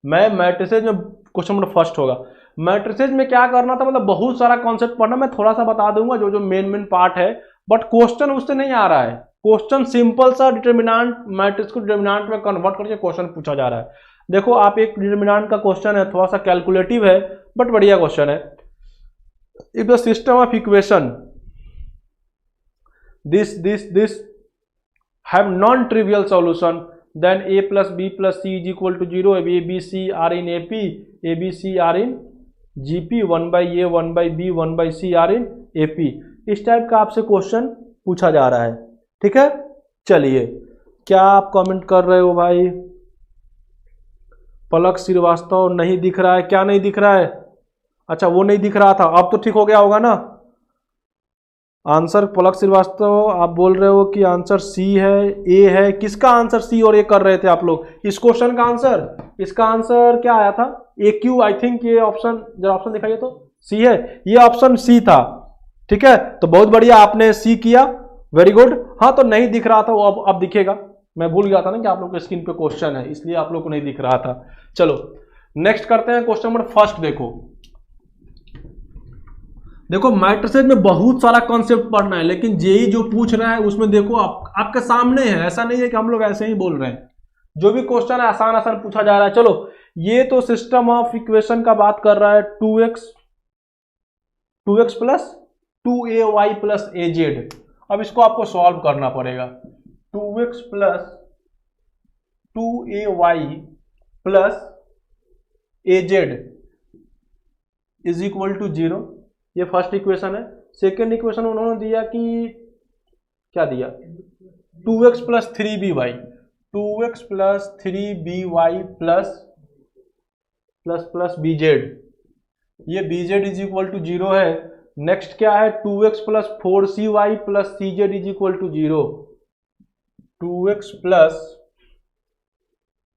मैं मैट्रिसेस में क्वेश्चन नंबर फर्स्ट होगा, मैट्रिसेस में क्या करना था, मतलब बहुत सारा कॉन्सेप्ट पढ़ना, मैं थोड़ा सा बता दूंगा जो जो मेन पार्ट है, बट क्वेश्चन उससे नहीं आ रहा है। क्वेश्चन सिंपल सा डिटरमिनेंट, मैट्रिक्स को डिटरमिनेंट में कन्वर्ट करके क्वेश्चन पूछा जा रहा है। देखो आप एक डिटरमिनेंट का क्वेश्चन है, थोड़ा सा कैलकुलेटिव है बट बढ़िया क्वेश्चन है। If the system of equation this have non-trivial solution, then a plus b plus c is equal to 0, a b c are in AP, a b c are in GP, 1 by a 1 by b 1 by c are in AP। इस type का आपसे question पूछा जा रहा है। ठीक है, चलिए क्या आप कमेंट कर रहे हो भाई। पलक श्रीवास्तव नहीं दिख रहा है, क्या नहीं दिख रहा है, अच्छा वो नहीं दिख रहा था, अब तो ठीक हो गया होगा ना। आंसर पलक श्रीवास्तव आप बोल रहे हो कि आंसर सी है, ए है, किसका आंसर सी और ए कर रहे थे आप लोग इस क्वेश्चन का आंसर, इसका आंसर क्या आया था AQ, आई थिंक ये ऑप्शन, जरा ऑप्शन दिखाइए तो, सी है, ये ऑप्शन सी था। ठीक है, तो बहुत बढ़िया आपने सी किया, वेरी गुड। हाँ तो नहीं दिख रहा था वो, अब दिखेगा, मैं भूल गया था ना कि आप लोग के स्क्रीन पे क्वेश्चन है, इसलिए आप लोग को नहीं दिख रहा था। चलो नेक्स्ट करते हैं क्वेश्चन नंबर फर्स्ट। देखो मैट्रिसेस में बहुत सारा कॉन्सेप्ट पढ़ना है, लेकिन जेई जो पूछ रहा है उसमें देखो आपके सामने है, ऐसा नहीं है कि हम लोग ऐसे ही बोल रहे हैं, जो भी क्वेश्चन है आसान आसान पूछा जा रहा है। चलो ये तो सिस्टम ऑफ इक्वेशन का बात कर रहा है, 2x plus 2ay plus az। अब इसको आपको सॉल्व करना पड़ेगा। 2x plus 2ay plus az is equal to 0, ये फर्स्ट इक्वेशन है। सेकेंड इक्वेशन उन्होंने दिया कि क्या दिया, 2x plus 3by, 2x plus 3by plus plus plus bz, ये bz इज इक्वल टू 0 है। नेक्स्ट क्या है, 2x plus 4cy plus cz is equal to 0, 2x plus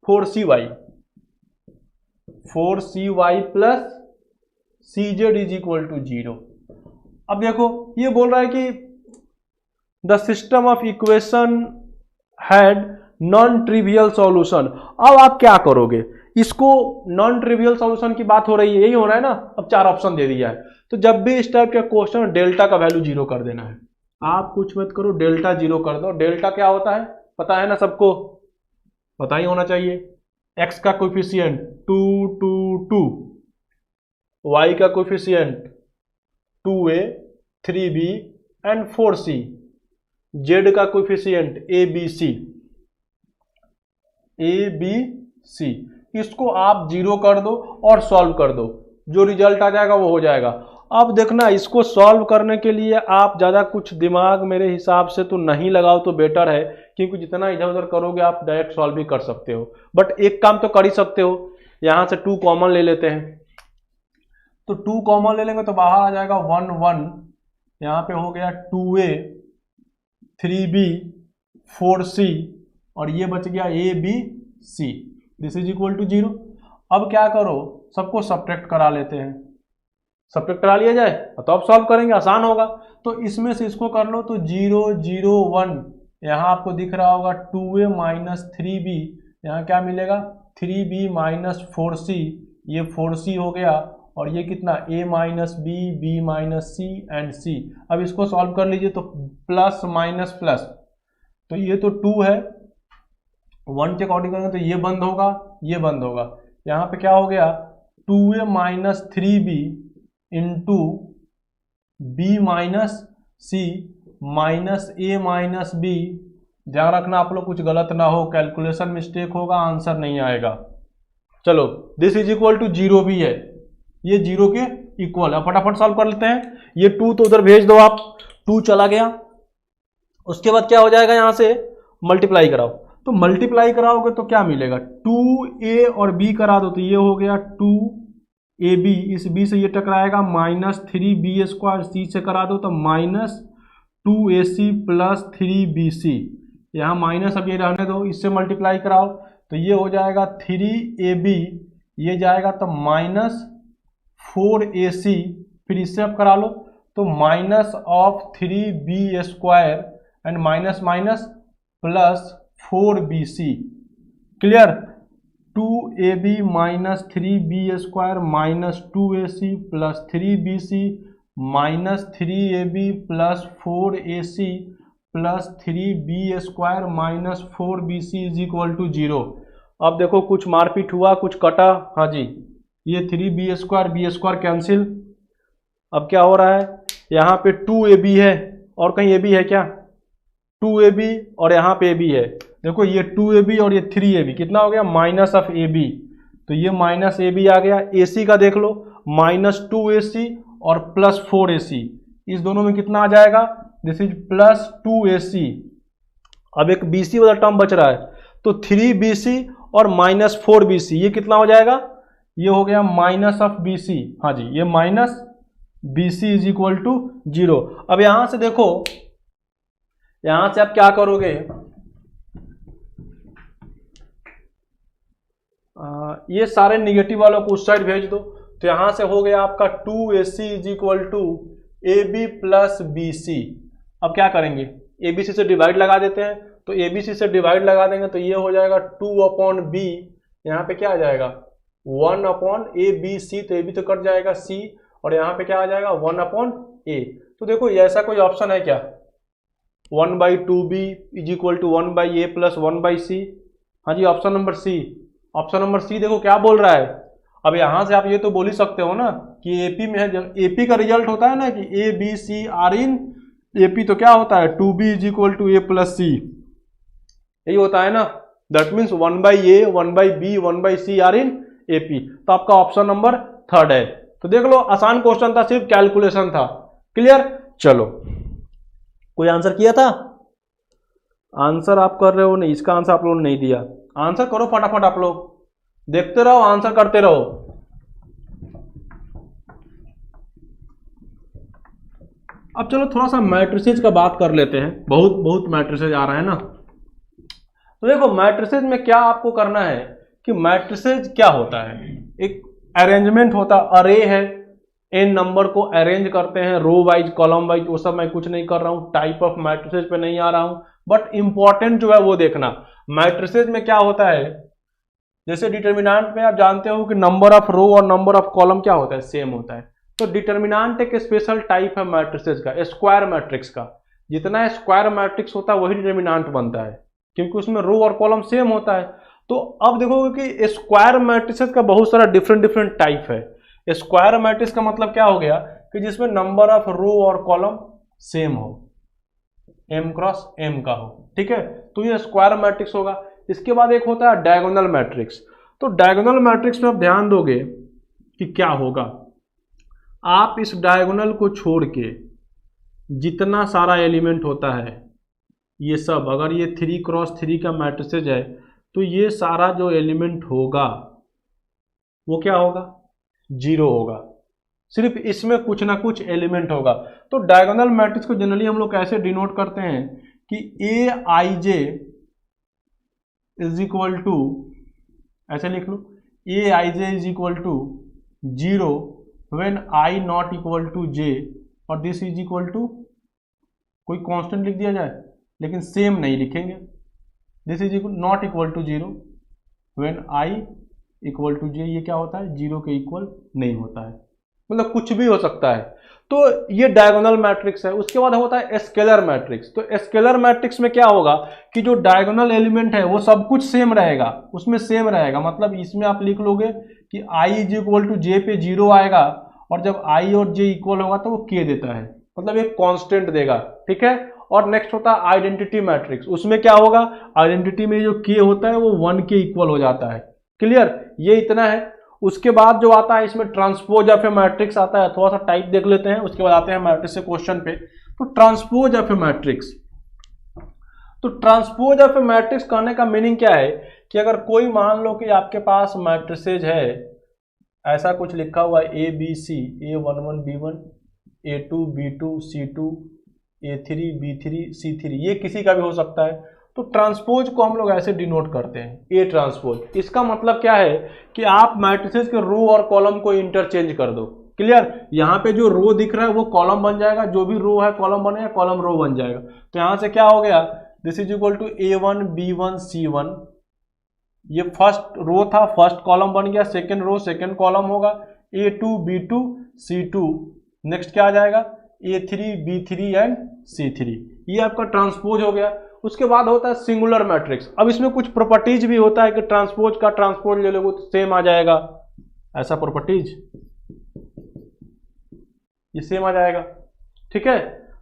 4cy plus cz is equal to 0। अब देखो ये बोल रहा है कि the system of equation had non trivial solution. अब आप क्या करोगे, इसको नॉन ट्रिवियल सॉल्यूशन की बात हो रही है, यही हो रहा है ना। अब 4 ऑप्शन दे दिया है, तो जब भी इस टाइप का क्वेश्चन डेल्टा का वैल्यू 0 कर देना है। आप कुछ मत करो, डेल्टा 0 कर दो। डेल्टा क्या होता है पता है ना सबको, पता ही होना चाहिए। x का कोएफिशिएंट 2 2 2, y का coefficient 2a 3b and 4c, z का कोएफिशिएंट abc, इसको आप 0 कर दो और सॉल्व कर दो, जो रिजल्ट आ जाएगा वो हो जाएगा। अब देखना इसको सॉल्व करने के लिए आप ज़्यादा कुछ दिमाग मेरे हिसाब से तो नहीं लगाओ तो बेटर है, क्योंकि जितना इधर उधर करोगे आप डायरेक्ट सॉल्व भी कर सकते हो। बट एक काम तो कर ही सकते हो, यहाँ से 2 कॉमन ले लेते हैं, तो 2 कॉमन ले लेंगे तो बाहर आ जाएगा 1 1, यहाँ पे हो गया 2a 3b 4c और ये बच गया abc, this is equal to 0। अब क्या करो, सबको सब्ट्रैक्ट करा लेते हैं, सब्ट्रैक्ट करा लिया जाए तो अब सॉल्व करेंगे, आसान होगा। तो इसमें से इसको कर लो तो 0 0 1, यहाँ आपको दिख रहा होगा 2a माइनस 3b, यहाँ क्या मिलेगा 3b माइनस 4c, ये 4c हो गया और ये कितना a minus B, B minus C and C. अब इसको सॉल्व कर लीजिए तो प्लस माइनस प्लस, तो ये तो 2 है, 1 के अकॉर्डिंग करेंगे तो ये बंद होगा, ये बंद होगा। यहाँ पे क्या हो गया 2a minus 3b into B minus C minus A minus B. ध्यान रखना आप लोग कुछ गलत ना हो, कैलकुलेशन मिस्टेक होगा, आंसर नहीं आएगा। चलो दिस इज इक्वल टू 0 भी है, ये 0 के इक्वल है। फटाफट सॉल्व कर लेते हैं। ये 2 तो उधर भेज दो आप, 2 चला गया। उसके बाद क्या हो जाएगा, यहां से मल्टीप्लाई कराओ, तो मल्टीप्लाई कराओगे तो क्या मिलेगा 2a और b करा दो तो ये हो गया 2ab, इस b से ये टकराएगा माइनस 3b स्क्वायर, c से करा दो तो माइनस 2ac प्लस 3bc। यहाँ माइनस अब ये रहने दो, इससे मल्टीप्लाई कराओ तो ये हो जाएगा 3ab, ये जाएगा तो माइनस 4ac, फिर इससे अब करा लो तो minus of 3b square and minus minus plus 4bc। Clear, 2ab minus 3b square minus 2ac plus 3bc minus 3ab plus 4ac plus 3b square minus 4bc is equal to 0। अब देखो कुछ मारपीट हुआ, कुछ कटा, हाँ जी, ये 3b स्क्वायर कैंसिल। अब क्या हो रहा है, यहाँ पे 2ab है और कहीं ab है क्या, 2ab और यहाँ पे ab है। देखो ये 2ab और ये 3ab कितना हो गया माइनस ऑफ ab, तो ये माइनस ab आ गया। ac का देख लो माइनस 2ac और प्लस 4ac, इस दोनों में कितना आ जाएगा, दिस इज प्लस 2ac। अब एक bc वाला टर्म बच रहा है तो 3bc और माइनस 4bc, ये कितना हो जाएगा, ये हो गया माइनस ऑफ bc। हाँ जी, ये minus bc is equal to 0। अब यहां से देखो, यहां से आप क्या करोगे, ये सारे निगेटिव वालों को उस साइड भेज दो, तो यहां से हो गया आपका 2ac is equal to ab plus bc। अब क्या करेंगे, abc से डिवाइड लगा देते हैं, तो abc से डिवाइड लगा देंगे तो ये हो जाएगा 2 अपॉन b, यहाँ पे क्या आ जाएगा 1 अपॉन abc, तो ab तो कट जाएगा c, और यहाँ पे क्या आ जाएगा 1 अपॉन a। तो देखो ये ऐसा कोई ऑप्शन है क्या, 1/2b is equal to 1/a plus 1/c। हाँ जी, option number C, option number C देखो क्या बोल रहा है। अब यहां से आप ये तो बोल ही सकते हो ना कि एपी में है, जब एपी का रिजल्ट होता है ना कि A B C are in AP, तो क्या होता है 2b is equal to a plus C, यही होता है ना। That means 1/a 1/b 1/c are in AP, तो आपका ऑप्शन नंबर 3 है। तो देख लो आसान क्वेश्चन था, सिर्फ कैलकुलेशन था। क्लियर, चलो कोई आंसर किया था, आंसर आप कर रहे हो नहीं, इसका आंसर आप लोगों ने नहीं दिया। आंसर करो फटाफट, आप लोग देखते रहो, आंसर करते रहो। अब चलो थोड़ा सा मैट्रिसेस का बात कर लेते हैं, बहुत मैट्रिसेस आ रहा है ना। तो देखो मैट्रिसेस में क्या आपको करना है कि मैट्रिसेस क्या होता है, एक अरेंजमेंट होता, अरे है, n नंबर को अरेंज करते हैं रो वाइज कॉलम वाइज, वो सब मैं कुछ नहीं कर रहा हूं, टाइप ऑफ मैट्रिसेस पे नहीं आ रहा हूं, बट इंपॉर्टेंट जो है वो देखना। मैट्रिसेस में क्या होता है, जैसे डिटर्मिनेंट में आप जानते हो कि नंबर ऑफ रो और नंबर ऑफ कॉलम क्या होता है, सेम होता है। तो डिटर्मिनेंट एक स्पेशल टाइप है मैट्रिसेस का, स्क्वायर मैट्रिक्स का। जितना स्क्वायर मैट्रिक्स होता है वही डिटर्मिनेंट बनता है, क्योंकि उसमें रो और कॉलम सेम होता है। तो अब देखोगे कि स्क्वायर मैट्रिसेस का बहुत सारा डिफरेंट टाइप है। स्क्वायर मैट्रिक्स का मतलब क्या हो गया कि जिसमें नंबर ऑफ रो और कॉलम सेम हो, m क्रॉस m का हो, ठीक है, तो ये स्क्वायर मैट्रिक्स होगा। इसके बाद एक होता है डायगोनल मैट्रिक्स। तो डायगोनल मैट्रिक्स में आप ध्यान दोगे कि क्या होगा, आप इस डायगोनल को छोड़ के जितना सारा एलिमेंट होता है ये सब, अगर ये 3 क्रॉस 3 का मैट्रिसेस है तो ये सारा जो एलिमेंट होगा वो क्या होगा, 0 होगा। सिर्फ इसमें कुछ ना कुछ एलिमेंट होगा। तो डायगोनल मैट्रिक्स को जनरली हम लोग कैसे डिनोट करते हैं कि a i j is equal to, ऐसे लिख लो, a i j is equal to 0 when i not equal to j, और दिस इज इक्वल टू, कोई कांस्टेंट लिख दिया जाए लेकिन सेम नहीं लिखेंगे, this is not equal to 0 when i equal to j, ये क्या होता है 0 के इक्वल नहीं होता है। मतलब कुछ भी हो सकता है। तो ये डायगोनल मैट्रिक्स है। उसके बाद होता है स्केलर मैट्रिक्स। तो स्केलर मैट्रिक्स में क्या होगा कि जो डायगोनल एलिमेंट है वो सब कुछ सेम रहेगा, उसमें सेम रहेगा। मतलब इसमें आप लिख लोगे कि i इज इक्वल टू जे पे 0 आएगा, और जब i और j इक्वल होगा तो वो k देता है, मतलब एक कांस्टेंट देगा। ठीक है। और नेक्स्ट होता है आइडेंटिटी मैट्रिक्स। उसमें क्या होगा, आइडेंटिटी में जो k होता है वो 1 के इक्वल हो जाता है। क्लियर, ये इतना है। उसके बाद जो आता है इसमें ट्रांसपोज ऑफ ए मैट्रिक्स आता है। थोड़ा सा टाइप देख लेते हैं, उसके बाद आते हैं मैट्रिक्स के क्वेश्चन पे। तो ट्रांसपोज ऑफ ए मैट्रिक्स, तो ट्रांसपोज ऑफ ए मैट्रिक्स कहने का मीनिंग क्या है कि अगर कोई मान लो कि आपके पास मैट्रिसेज है, ऐसा कुछ लिखा हुआ है ए बी सी, A11 B1, A2 B2 C2, A3 B3 C3, ये किसी का भी हो सकता है। तो ट्रांसपोज को हम लोग ऐसे डिनोट करते हैं, ए ट्रांसपोज। इसका मतलब क्या है कि आप मैट्रिसेस के रो और कॉलम को इंटरचेंज कर दो। क्लियर, यहाँ पे जो रो दिख रहा है वो कॉलम बन जाएगा, जो भी रो है कॉलम बनेगा, कॉलम रो बन जाएगा। तो यहाँ से क्या हो गया, this is equal to A1 B1 C1, ये फर्स्ट रो था, फर्स्ट कॉलम बन गया, सेकंड रो सेकंड कॉलम होगा, A2 B2 C2, नेक्स्ट क्या आ जाएगा A3 B3 एंड C3। ये आपका ट्रांसपोज हो गया। उसके बाद होता है सिंगुलर मैट्रिक्स। अब इसमें कुछ प्रॉपर्टीज भी होता है कि ट्रांसपोज का ट्रांसपोज ले लोगे तो सेम आ जाएगा, ऐसा प्रॉपर्टीज, ये सेम आ जाएगा। ठीक है,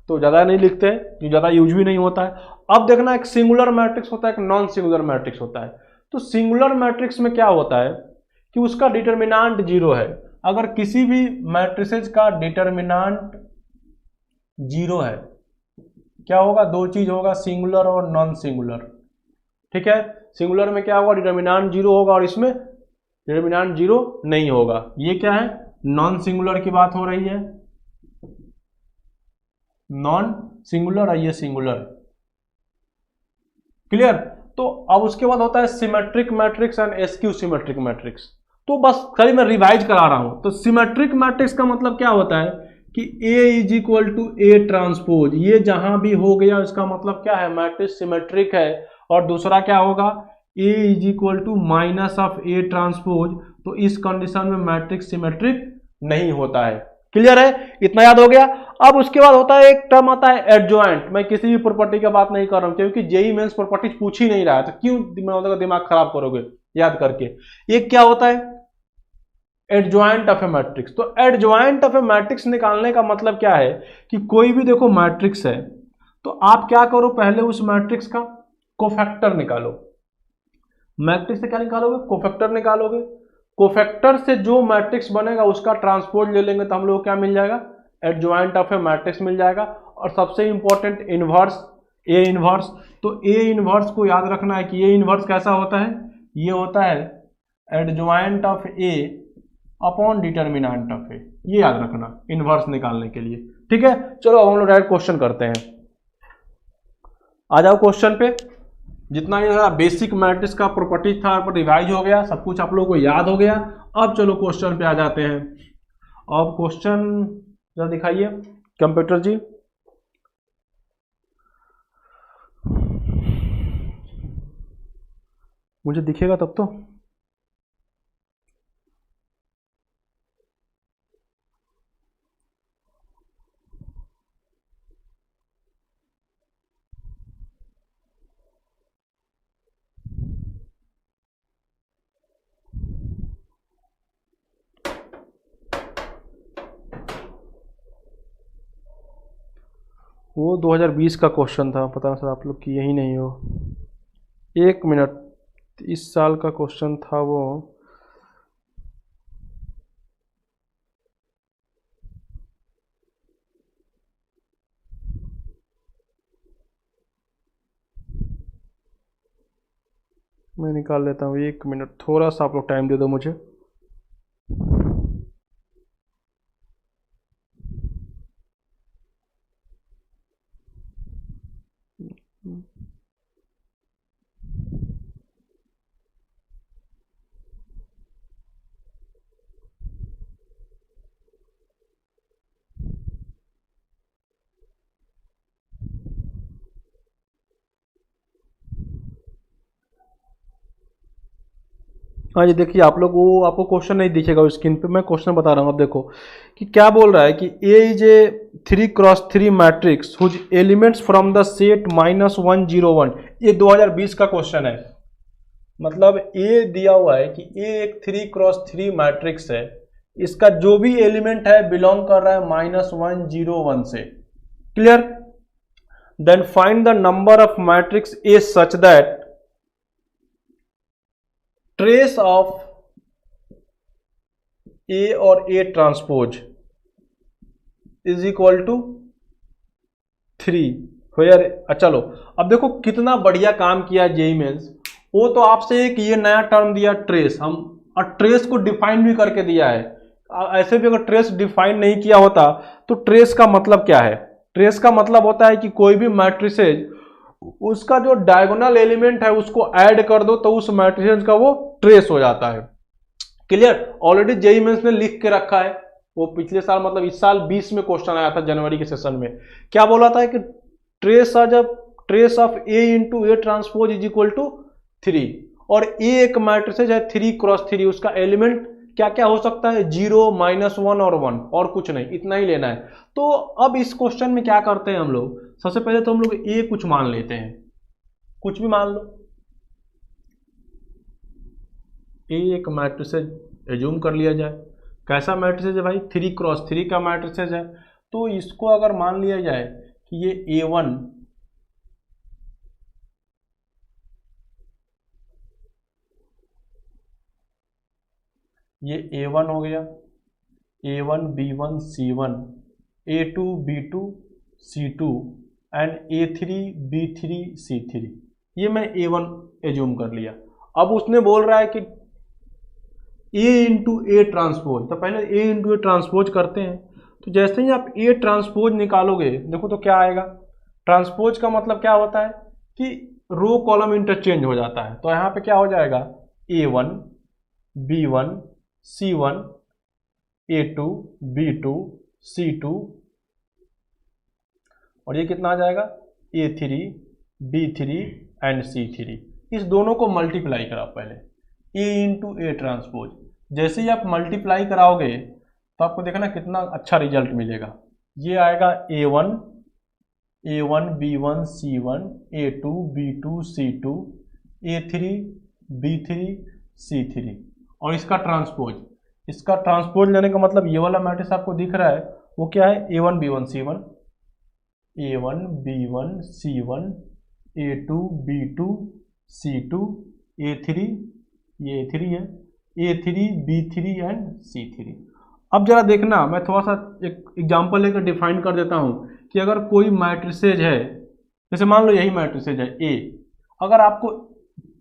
तो ज्यादा नहीं लिखते हैं, जो ज्यादा यूज भी नहीं होता है। अब देखना, एक सिंगुलर मैट्रिक्स होता है, एक नॉन सिंगुलर मैट्रिक्स होता है। तो सिंगुलर मैट्रिक्स में क्या होता है कि उसका डिटर्मिनांट 0 है। अगर किसी भी मैट्रिसेज का डिटर्मिनांट 0 है, क्या होगा, दो चीज होगा, सिंगुलर और नॉन सिंगुलर। ठीक है, सिंगुलर में क्या होगा, डिटर्मिनांट 0 होगा, और इसमें डिटर्मिनांट 0 नहीं होगा। ये क्या है, नॉन सिंगुलर की बात हो रही है, नॉन सिंगुलर और ये सिंगुलर। क्लियर। तो अब उसके बाद होता है symmetric matrix and askew symmetric matrix. तो बस खाली मैं रिवाइज करा रहा हूं। तो सिमेट्रिक मैट्रिक्स का मतलब क्या होता है कि A is equal to A transpose, ये जहां भी हो गया इसका मतलब क्या है, मैट्रिक्स सिमेट्रिक है। और दूसरा क्या होगा, A is equal to minus of A transpose, तो इस कंडीशन में मैट्रिक्स सिमेट्रिक नहीं होता है। क्लियर है, इतना याद हो गया। अब उसके बाद होता है एक टर्म आता है एडजॉइंट। मैं किसी भी प्रॉपर्टी की बात नहीं कर रहा हूं, क्योंकि जेई मेंस प्रॉपर्टीज पूछ ही नहीं रहा है, तो क्यों दिमाग खराब करोगे याद करके। एक क्या होता है, एडजॉइंट ऑफ ए मैट्रिक्स। तो एडजॉइंट ऑफ ए मैट्रिक्स निकालने का मतलब क्या है कि कोई भी देखो मैट्रिक्स है, तो आप क्या करो, पहले उस मैट्रिक्स का कोफैक्टर निकालो। मैट्रिक्स से क्या निकालोगे, कोफैक्टर निकालोगे। कोफैक्टर से जो मैट्रिक्स बनेगा उसका ट्रांसपोज ले लेंगे, तो हम लोग क्या मिल जाएगा, एडजॉइंट ऑफ ए मैट्रिक्स मिल जाएगा। और सबसे इंपॉर्टेंट इनवर्स, ए इनवर्स। तो ए इनवर्स को याद रखना है कि ए इनवर्स कैसा होता है, ये होता है adjoint of A upon determinant of A, ये याद रखना इनवर्स निकालने के लिए। ठीक है, चलो अब हम लोग डायरेक्ट क्वेश्चन करते हैं। आ जाओ क्वेश्चन पे। जितना ये बेसिक मैट्रिक्स का प्रॉपर्टीज था पर रिवाइज हो गया, सब कुछ आप लोगों को याद हो गया। अब चलो क्वेश्चन पे आ जाते हैं। अब क्वेश्चन जरा दिखाइए कंप्यूटर जी। मुझे दिखेगा तब तो। वो 2020 का क्वेश्चन था, पता सर आप लोग की यही नहीं हो। एक मिनट, इस साल का क्वेश्चन था वो। मैं निकाल लेता हूँ, एक मिनट, थोड़ा सा आप लोग टाइम दे दो मुझे। हाँ जी, देखिए आप लोग, वो आपको क्वेश्चन नहीं दिखेगा स्क्रीन पे, मैं क्वेश्चन बता रहा हूँ। अब देखो कि क्या बोल रहा है कि A is a 3x3 matrix whose elements from the set -1 0 1। ये 2020 का क्वेश्चन है। मतलब ए दिया हुआ है कि ए एक 3x3 मैट्रिक्स है, इसका जो भी एलिमेंट है बिलोंग कर रहा है -1 0 1 से। Clear? Then find the number of matrix A such that trace of A और A transpose is equal to 3 where. चलो अब देखो कितना बढ़िया काम किया जेईई मेंस। वो तो आपसे एक ये नया टर्म दिया ट्रेस, हम और ट्रेस को डिफाइन भी करके दिया है। ऐसे भी अगर ट्रेस डिफाइन नहीं किया होता तो ट्रेस का मतलब क्या है? ट्रेस का मतलब होता है कि कोई भी मैट्रिसेज उसका जो डायगोनल एलिमेंट है उसको ऐड कर दो तो उस मैट्रिसेज का वो ट्रेस हो जाता है। क्लियर? ऑलरेडी जेईई मेंस ने लिख के रखा है, वो पिछले साल मतलब इस साल 20 में क्वेश्चन आया था जनवरी के सेशन में। क्या बोला था कि trace of A into A transpose is equal to 3, और ए एक मैट्रिसेज है 3x3, उसका एलिमेंट क्या क्या हो सकता है? 0 -1 और 1, और कुछ नहीं, इतना ही लेना है। तो अब इस क्वेश्चन में क्या करते हैं हम लोग, सबसे पहले तो हम लोग ए कुछ मान लेते हैं, कुछ भी मान लो। ए एक मैट्रिसेज एज्यूम कर लिया जाए। कैसा मैट्रिसेज है भाई? 3x3 का मैट्रिसेज है। तो इसको अगर मान लिया जाए कि ये A1 ये A1 हो गया, A1 B1 C1, A2 B2 C2 and A3 B3 C3। ये मैं A1 एज्यूम कर लिया। अब उसने बोल रहा है कि A इंटू ए ट्रांसपोज, तो पहले A इंटू ए ट्रांसपोज करते हैं। तो जैसे ही आप A ट्रांसपोज निकालोगे, देखो तो क्या आएगा। ट्रांसपोज का मतलब क्या होता है कि रो कॉलम इंटरचेंज हो जाता है। तो यहाँ पे क्या हो जाएगा? A1 B1 C1 A2 B2 C2, और ये कितना आ जाएगा? A3 B3 and C3। इस दोनों को मल्टीप्लाई कराओ पहले, A इंटू ए ट्रांसपोज। जैसे ही आप मल्टीप्लाई कराओगे तो आपको देखना कितना अच्छा रिजल्ट मिलेगा। ये आएगा A1 B1 C1 A2 B2 C2 A3 B3 C3, और इसका ट्रांसपोज लेने का मतलब ये वाला मैट्रिक्स आपको दिख रहा है वो क्या है? A1 B1 C1 A1 B1 C1 A2 B2 C2 A3, ये A3 है, A3 B3 एंड C3। अब जरा देखना, मैं थोड़ा सा एक एग्जांपल लेकर डिफाइन कर देता हूं कि अगर कोई मैट्रिसेज है, जैसे मान लो यही मैट्रिसेज है A, अगर आपको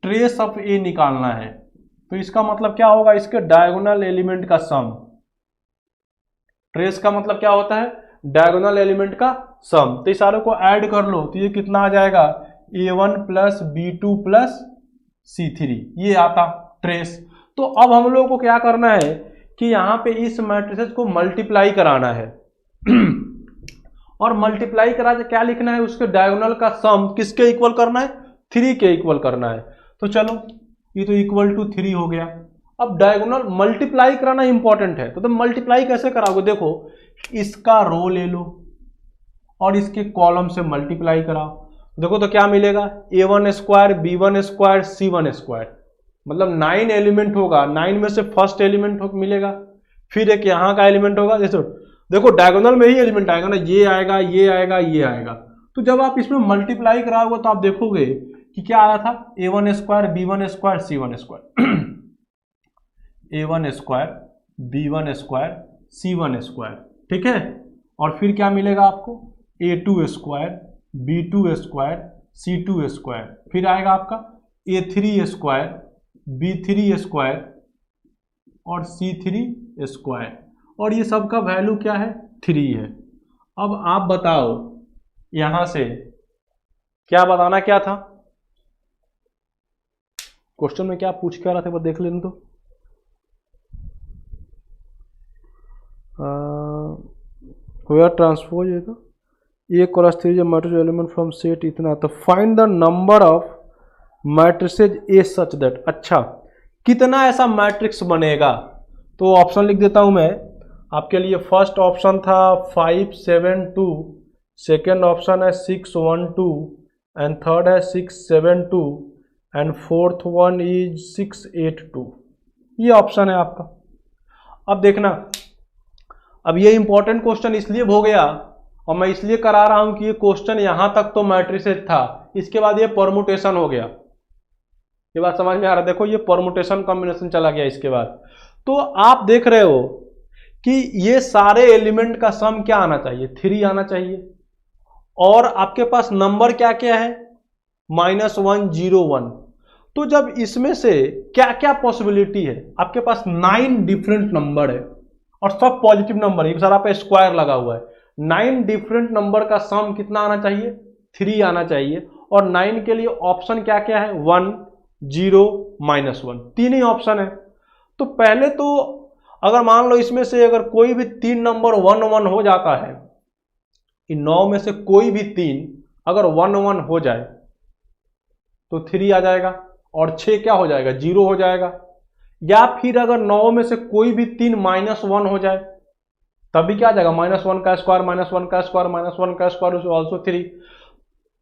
ट्रेस ऑफ A निकालना है तो इसका मतलब क्या होगा? इसके डायगोनल एलिमेंट का सम। ट्रेस का मतलब क्या होता है? डायगोनल एलिमेंट का सम। तो इस सारे को ऐड कर लो तो ये कितना आ जाएगा? A1 plus B2 plus C3, ये आता ट्रेस। तो अब हम लोगों को क्या करना है कि यहाँ पे इस मैट्रिसेस को मल्टीप्लाई कराना है और मल्टीप्लाई करा के क्या लिखना है? उसके डायगोनल का सम किसके इक्वल करना है? 3 के इक्वल करना है। तो चलो ये तो इक्वल टू 3 हो गया। अब डायगोनल मल्टीप्लाई कराना इंपॉर्टेंट है, तो मल्टीप्लाई कैसे कराओगे? देखो इसका रो ले लो और इसके कॉलम से मल्टीप्लाई कराओ। देखो तो क्या मिलेगा? A1 square B1 square C1 square, मतलब 9 एलिमेंट होगा, 9 में से फर्स्ट एलिमेंट मिलेगा, फिर एक यहाँ का एलिमेंट होगा। जैसे देखो डायगोनल में ही एलिमेंट आएगा ना, ये आएगा ये आएगा ये आएगा। तो जब आप इसमें मल्टीप्लाई कराओगे तो आप देखोगे कि क्या आया था? A1 square B1 square C1 square A1 square B1 square C1 square, ठीक है। और फिर क्या मिलेगा आपको? A2 square B2 square C2 square, फिर आएगा आपका A3 स्क्वायर B3 स्क्वायर और C3 स्क्वायर, और ये सब का वैल्यू क्या है? 3 है। अब आप बताओ यहां से क्या बताना क्या था? क्वेश्चन में क्या पूछ के आ रहा था, देख लेने तो। वेयर ट्रांसपोज है तो A cross 3 matrix element from set इतना। तो find the number of matrices A such that. अच्छा, कितना ऐसा मैट्रिक्स बनेगा। तो ऑप्शन लिख देता हूं मैं आपके लिए। फर्स्ट ऑप्शन था 572, सेकेंड ऑप्शन है 612 एंड थर्ड है 672 एंड फोर्थ वन इज 682। ये ऑप्शन है आपका। अब देखना, अब ये इंपॉर्टेंट क्वेश्चन इसलिए हो गया और मैं इसलिए करा रहा हूं कि ये क्वेश्चन यहां तक तो मैट्रिसेस था, इसके बाद ये परमुटेशन हो गया। ये बात समझ में आ रहा है? देखो ये परमुटेशन कॉम्बिनेशन चला गया इसके बाद। तो आप देख रहे हो कि ये सारे एलिमेंट का सम क्या आना चाहिए, 3 आना चाहिए। और आपके पास नंबर क्या क्या है, -1 0 1। तो जब इसमें से क्या क्या पॉसिबिलिटी है, आपके पास 9 डिफरेंट नंबर है और सब पॉजिटिव नंबर है, एक सारा पे स्क्वायर लगा हुआ है। 9 डिफरेंट नंबर का सम कितना आना चाहिए, 3 आना चाहिए। और 9 के लिए ऑप्शन क्या क्या है, 1 0 -1, 3 ही ऑप्शन है। तो पहले तो अगर मान लो इसमें से अगर कोई भी 3 नंबर 1 1 हो जाता है, इन 9 में से कोई भी 3 अगर 1 1 हो जाए तो 3 आ जाएगा और 6 क्या हो जाएगा, 0 हो जाएगा। या फिर अगर 9 में से कोई भी 3 -1 हो जाए तभी क्या आ जाएगा, -1 का स्क्वायर -1 का स्क्वायर -1 का स्क्वायर इज ऑल्सो 3,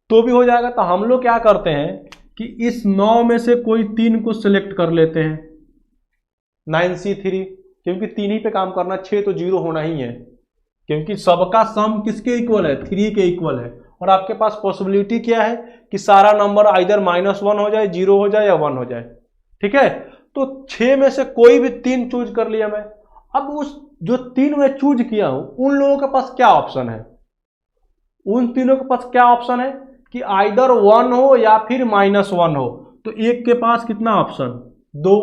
तो भी हो जाएगा। तो हम लोग क्या करते हैं कि इस 9 में से कोई 3 को सिलेक्ट कर लेते हैं, 9C3, क्योंकि 3 ही पे काम करना, 6 तो 0 होना ही है, क्योंकि सबका सम किसके इक्वल है, 3 के इक्वल है। और आपके पास पॉसिबिलिटी क्या है कि सारा नंबर आइदर -1 हो जाए, 0 हो जाए या 1 हो जाए। ठीक है, तो 6 में से कोई भी 3 चूज कर लिया मैं। अब उस जो 3 मैं चूज किया हूं उन लोगों के पास क्या ऑप्शन है, उन तीनों के पास क्या ऑप्शन है कि आइदर 1 हो या फिर -1 हो। तो एक के पास कितना ऑप्शन, 2,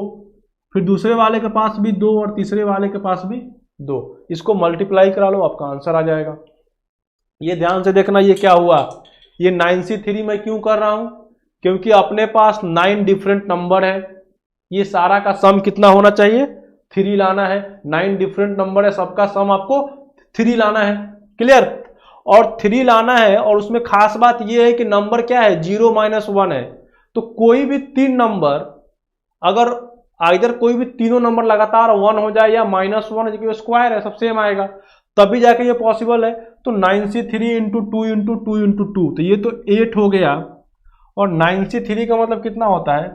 फिर दूसरे वाले के पास भी 2 और तीसरे वाले के पास भी 2। इसको मल्टीप्लाई करा लो, आपका आंसर आ जाएगा। ये ध्यान से देखना, ये क्या हुआ, ये 9C3 मैं क्यों कर रहा हूं, क्योंकि अपने पास 9 डिफरेंट नंबर है। ये सारा का सम कितना होना चाहिए, 3 लाना है। 9 डिफरेंट नंबर है, सबका सम आपको 3 लाना है। क्लियर, और 3 लाना है। और उसमें खास बात यह है कि नंबर क्या है, 0 -1 है। तो कोई भी 3 नंबर अगर आइदर कोई भी तीनों नंबर लगातार 1 हो जाए या -1, जो स्क्वायर है सब सेम आएगा, तभी जाके ये पॉसिबल है। तो 9C3 इंटू 2 इंटू 2 इंटू 2, तो ये तो 8 हो गया। और 9C3 का मतलब कितना होता है,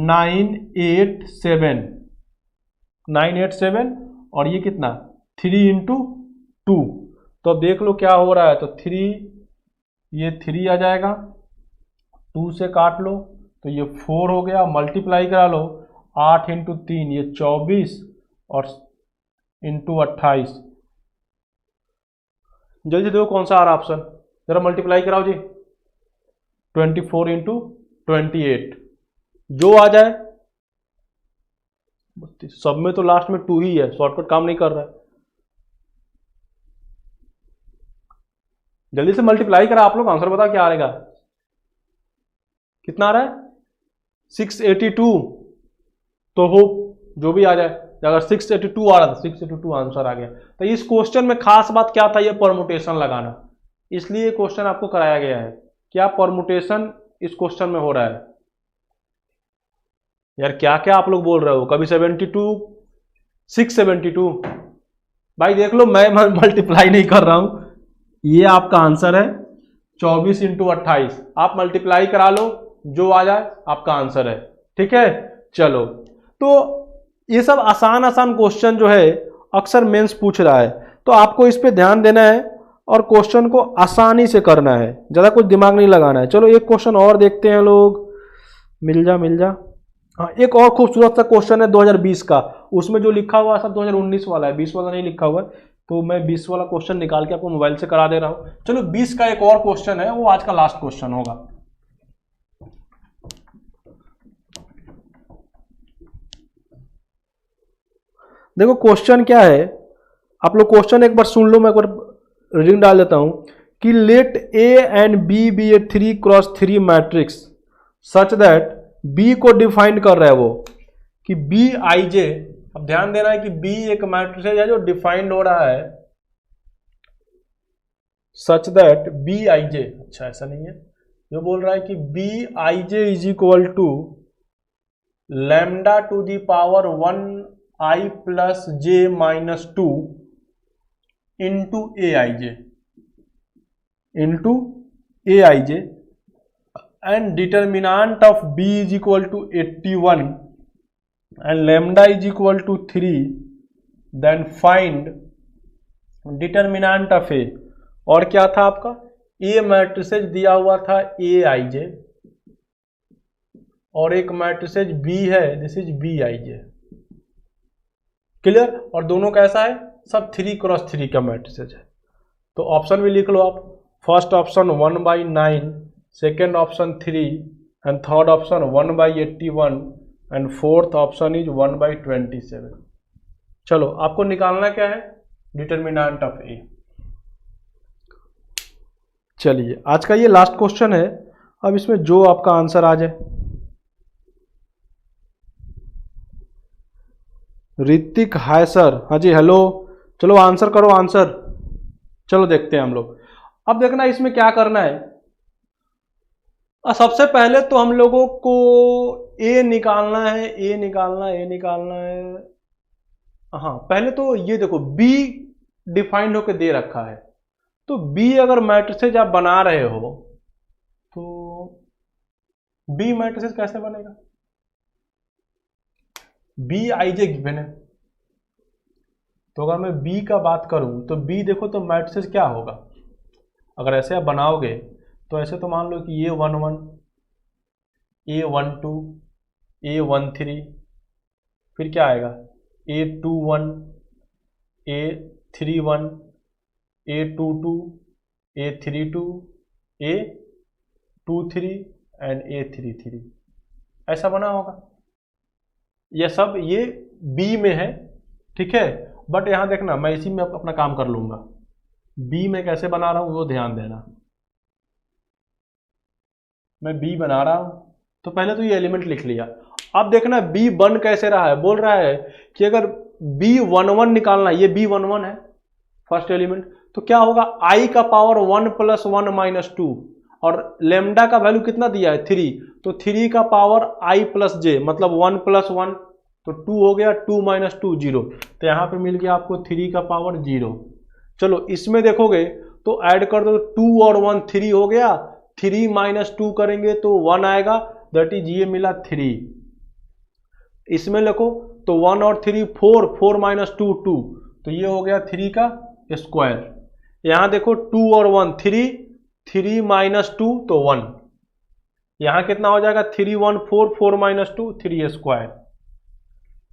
987, 987। और ये कितना, 3 इंटू 2। तो अब देख लो क्या हो रहा है, तो 3, ये 3 आ जाएगा, 2 से काट लो तो ये 4 हो गया, मल्टीप्लाई करा लो, 8 इंटू 3 ये 24 और इंटू 28। जल्दी देखो कौन सा आ रहा ऑप्शन, जरा मल्टीप्लाई कराओ जी, 24 इंटू 28, जो आ जाए। सब में तो लास्ट में 2 ही है, शॉर्टकट काम नहीं कर रहा है। जल्दी से मल्टीप्लाई करा आप लोग, आंसर बताओ क्या आएगा, कितना आ रहा है, 682। तो हो जो भी आ जाए, अगर 682 आ रहा था 682 आंसर आ गया। तो इस क्वेश्चन में खास बात क्या था, ये परमुटेशन लगाना, इसलिए क्वेश्चन आपको कराया गया है। क्या परमुटेशन इस क्वेश्चन में हो रहा है। यार क्या क्या आप लोग बोल रहे हो, कभी 72, 672। भाई देख लो, मैं मल्टीप्लाई नहीं कर रहा हूं, ये आपका आंसर है 24 इंटू 28। आप मल्टीप्लाई करा लो, जो आ जाए आपका आंसर है। ठीक है, चलो। तो ये सब आसान आसान क्वेश्चन जो है अक्सर मेंस पूछ रहा है, तो आपको इस पे ध्यान देना है और क्वेश्चन को आसानी से करना है, ज़्यादा कुछ दिमाग नहीं लगाना है। चलो एक क्वेश्चन और देखते हैं लोग, मिल जा। हाँ, एक और खूबसूरत सा क्वेश्चन है 2020 का, उसमें जो लिखा हुआ है सब 2019 वाला है, 20 वाला नहीं लिखा हुआ है। तो मैं 20 वाला क्वेश्चन निकाल के आपको मोबाइल से करा दे रहा हूँ। चलो 20 का एक और क्वेश्चन है, वो आज का लास्ट क्वेश्चन होगा। देखो क्वेश्चन क्या है, आप लोग क्वेश्चन एक बार सुन लो, मैं एक बार रीडिंग डाल देता हूं कि let A and B be a 3x3 matrix such that B को डिफाइन कर रहा है वो कि बी आई जे। अब ध्यान देना है कि बी एक मैट्रिक्स है जो डिफाइंड हो रहा है सच दैट बी आई जे, अच्छा ऐसा नहीं है, जो बोल रहा है कि b i j is equal to lambda to the power 1i plus j minus 2 into a i j and determinant of b is equal to 81 and lambda is equal to 3, then find determinant of A. और क्या था आपका, ए matrices दिया हुआ था ए i j और एक matrices B है, this is B i j. Clear? और दोनों कैसा है, सब 3x3 का मैट्रिसेज है। तो ऑप्शन भी लिख लो आप, first option 1/9, second option 3 and third option 1/81 and fourth option is 1/27। चलो आपको निकालना क्या है, डिटर्मिनेंट ऑफ ए। चलिए आज का ये लास्ट क्वेश्चन है, अब इसमें जो आपका आंसर आ जाए। Hrithik, hi sir. हाँ जी, हेलो। चलो आंसर करो, आंसर। चलो देखते हैं हम लोग। अब देखना इसमें क्या करना है। सबसे पहले तो हम लोगों को ए निकालना है, ए निकालना है। हाँ, पहले तो ये देखो बी डिफाइंड होकर दे रखा है, तो बी अगर मैट्रिसेज आप बना रहे हो तो बी मैट्रिसेज कैसे बनेगा, बी आई जे गिवन है। तो अगर मैं बी का बात करूं तो बी देखो तो मैट्रिसेज क्या होगा, अगर ऐसे आप बनाओगे तो ऐसे तो मान लो कि A11, A12, A13, फिर क्या आएगा A21, A31, A22, A32, A23 and A33, ऐसा बना होगा। ये सब ये बी में है, ठीक है। बट यहां देखना मैं इसी में अपना काम कर लूंगा, बी में कैसे बना रहा हूं वो ध्यान देना। मैं बी बना रहा हूं तो पहले तो ये एलिमेंट लिख लिया। अब देखना बी बन कैसे रहा है, बोल रहा है कि अगर B11 निकालना, ये B11 है फर्स्ट एलिमेंट, तो क्या होगा i का पावर 1 + 1 - 2 और लेमडा का वैल्यू कितना दिया है 3, तो 3 का पावर i + j मतलब 1 + 1 तो 2 हो गया, 2 - 2 0, तो यहां पे मिल गया आपको 3 का पावर 0। चलो इसमें देखोगे तो ऐड कर दो, 2 और 1 3 हो गया, 3 - 2 करेंगे तो 1 आएगा, दैट इज ये मिला 3। इसमें लिखो तो 1 और 3 4, 4 - 2 2, तो ये हो गया 3 का स्क्वायर। यहां देखो 2 और 1 3, 3 - 2 तो 1, यहां कितना हो जाएगा 3 1 4, 4 - 2 3 स्क्वायर।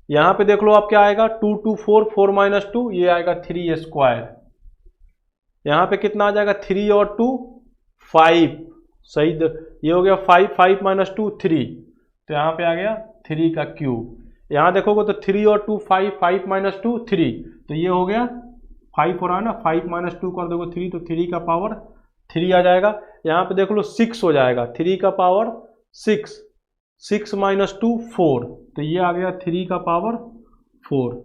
यहां पे देख लो आप क्या आएगा 2 2 4, 4 - 2 ये आएगा 3 स्क्वायर। यहां पे कितना आ जाएगा 3 और 2 5, सही, ये हो गया 5, 5 - 2 3, तो यहां पे आ गया 3 का क्यूब। यहां देखोगे तो 3 और 2 5, 5 - 2 3, तो ये हो गया 5 हो रहा है ना, 5 - 2 कर दोगे 3, तो 3 का पावर 3 आ जाएगा। यहां पे देख लो 6 हो जाएगा, 3 का पावर 6, 6 - 2 4, तो ये आ गया 3 का पावर 4।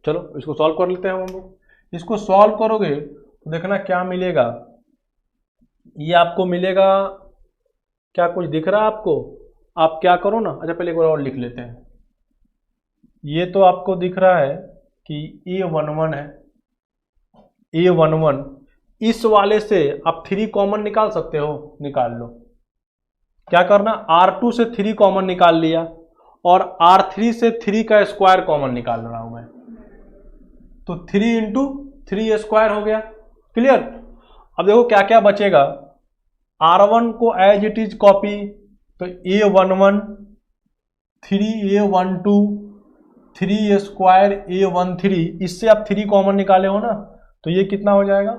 चलो इसको सॉल्व कर लेते हैं हम लोग। इसको सॉल्व करोगे तो देखना क्या मिलेगा, ये आपको मिलेगा, क्या कुछ दिख रहा है आपको, आप क्या करो ना, अच्छा पहले एक बार और लिख लेते हैं। ये तो आपको दिख रहा है कि A11 है, A11 इस वाले से आप 3 कॉमन निकाल सकते हो, निकाल लो। क्या करना, R2 से 3 कॉमन निकाल लिया और R3 से 3 का स्क्वायर कॉमन निकाल रहा हूं मैं, तो 3 × 3 स्क्वायर हो गया। क्लियर? अब देखो क्या क्या बचेगा, R1 को एज इट इज कॉपी, तो A11 3A12 3 स्क्वायर A13, इससे आप 3 कॉमन निकाले हो ना, तो ये कितना हो जाएगा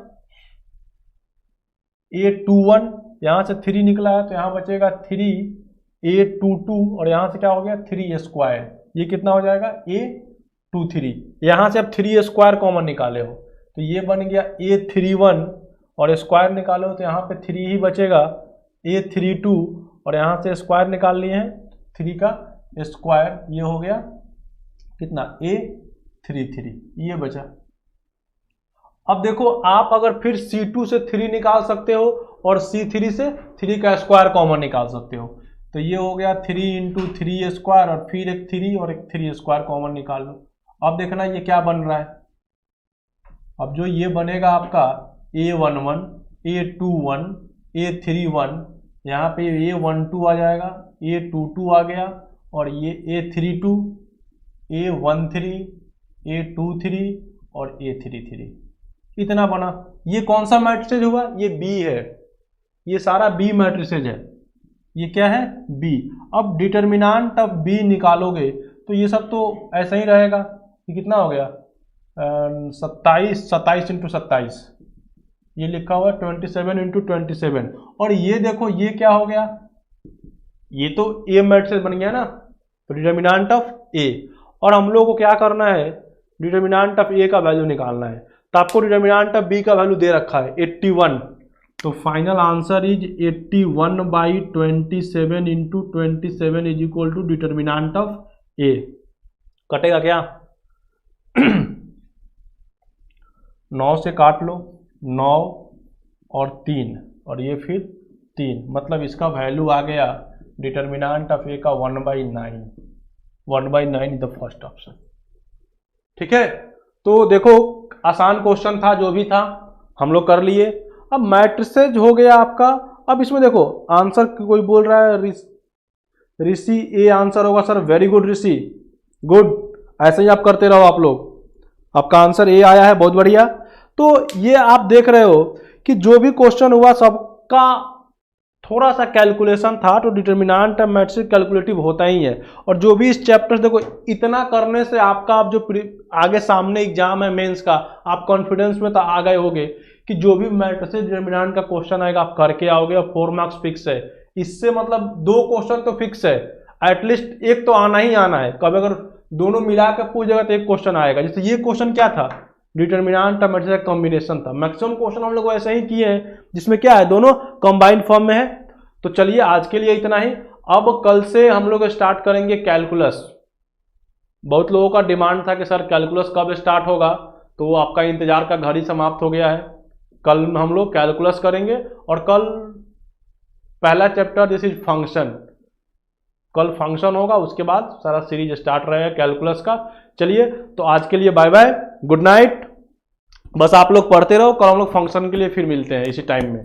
A21, यहां से 3 निकला है तो यहां बचेगा 3A22 और यहां से क्या हो गया 3 स्क्वायर, ये कितना हो जाएगा A23। यहां से आप 3 स्क्वायर कॉमन निकाले हो तो ये बन गया A31 और स्क्वायर निकालो तो यहाँ पे 3 ही बचेगा, A32 और यहाँ से स्क्वायर निकाल लिए हैं 3 का स्क्वायर, ये हो गया कितना A33, ये बचा। अब देखो आप अगर फिर C2 से 3 निकाल सकते हो और C3 से 3 का स्क्वायर कॉमन निकाल सकते हो। तो ये हो गया 3 इंटू 3 स्क्वायर और फिर एक 3 और एक 3 स्क्वायर कॉमन निकाल लो। अब देखना ये क्या बन रहा है। अब जो ये बनेगा आपका A11, A21, A31, यहाँ पे A12 आ जाएगा, A22 आ गया और ये A32, A13, A23 और A33, इतना बना। ये कौन सा मैट्रिसेज हुआ? ये B है, ये सारा B मैट्रिसेज है। ये क्या है? B। अब डिटर्मिनेंट ऑफ B निकालोगे तो ये सब तो ऐसा ही रहेगा। ये कितना हो गया? 27 इंटू 27, ये लिखा हुआ है 27 इंटू 27। और ये देखो ये क्या हो गया? ये तो A मैट्रिक्स बन गया ना, तो डिटर्मिनेंट ऑफ A। और हम लोग को क्या करना है? डिटर्मिनेंट ऑफ A का वैल्यू निकालना है। तो आपको डिटर्मिनेंट ऑफ B का वैल्यू दे रखा है 81। तो final answer is 81/27 into 27 is equal to determinant of A। कटेगा क्या? 9 से काट लो, 9 और 3 और ये फिर 3, मतलब इसका वैल्यू आ गया डिटर्मिनेंट ऑफ ए का 1/9। 1/9 द फर्स्ट ऑप्शन। ठीक है, तो देखो आसान क्वेश्चन था, जो भी था हम लोग कर लिए। अब मैट्रिसेज हो गया आपका। अब इसमें देखो आंसर कोई बोल रहा है ऋषि ए आंसर होगा। सर वेरी गुड ऋषि, गुड, ऐसे ही आप करते रहो आप लोग। आपका आंसर ए आया है, बहुत बढ़िया। तो ये आप देख रहे हो कि जो भी क्वेश्चन हुआ सबका थोड़ा सा कैलकुलेशन था, तो डिटर्मिनेंट ऑफ मैट्रिक्स कैलकुलेटिव होता ही है। और जो भी इस चैप्टर देखो, इतना करने से आपका आप जो आगे सामने एग्जाम है मेंस का, आप कॉन्फिडेंस में तो आ गए होगे कि जो भी मैट्रिक्स डिटर्मिनेंट का क्वेश्चन आएगा आप करके आओगे और 4 मार्क्स फिक्स है। इससे मतलब 2 क्वेश्चन तो फिक्स है, एटलीस्ट एक तो आना ही आना है। कभी अगर दोनों मिला कर पूछेगा तो एक क्वेश्चन आएगा। जैसे ये क्वेश्चन क्या था? डिटर्मिनेंट ऑफ मैट्रिक्स का कॉम्बिनेशन था। मैक्सिमम क्वेश्चन हम लोग ऐसे ही किए हैं जिसमें क्या है, दोनों कंबाइंड फॉर्म में है। तो चलिए आज के लिए इतना ही। अब कल से हम लोग स्टार्ट करेंगे कैलकुलस। बहुत लोगों का डिमांड था कि सर कैलकुलस कब स्टार्ट होगा, तो आपका इंतजार का घड़ी समाप्त हो गया है। कल हम लोग कैलकुलस करेंगे और कल पहला चैप्टर दिस इज फंक्शन, कल फंक्शन होगा, उसके बाद सारा सीरीज स्टार्ट रहेगा कैलकुलस का। चलिए तो आज के लिए बाय बाय, गुड नाइट। बस आप लोग पढ़ते रहो, कल हम लोग फंक्शन के लिए फिर मिलते हैं इसी टाइम में।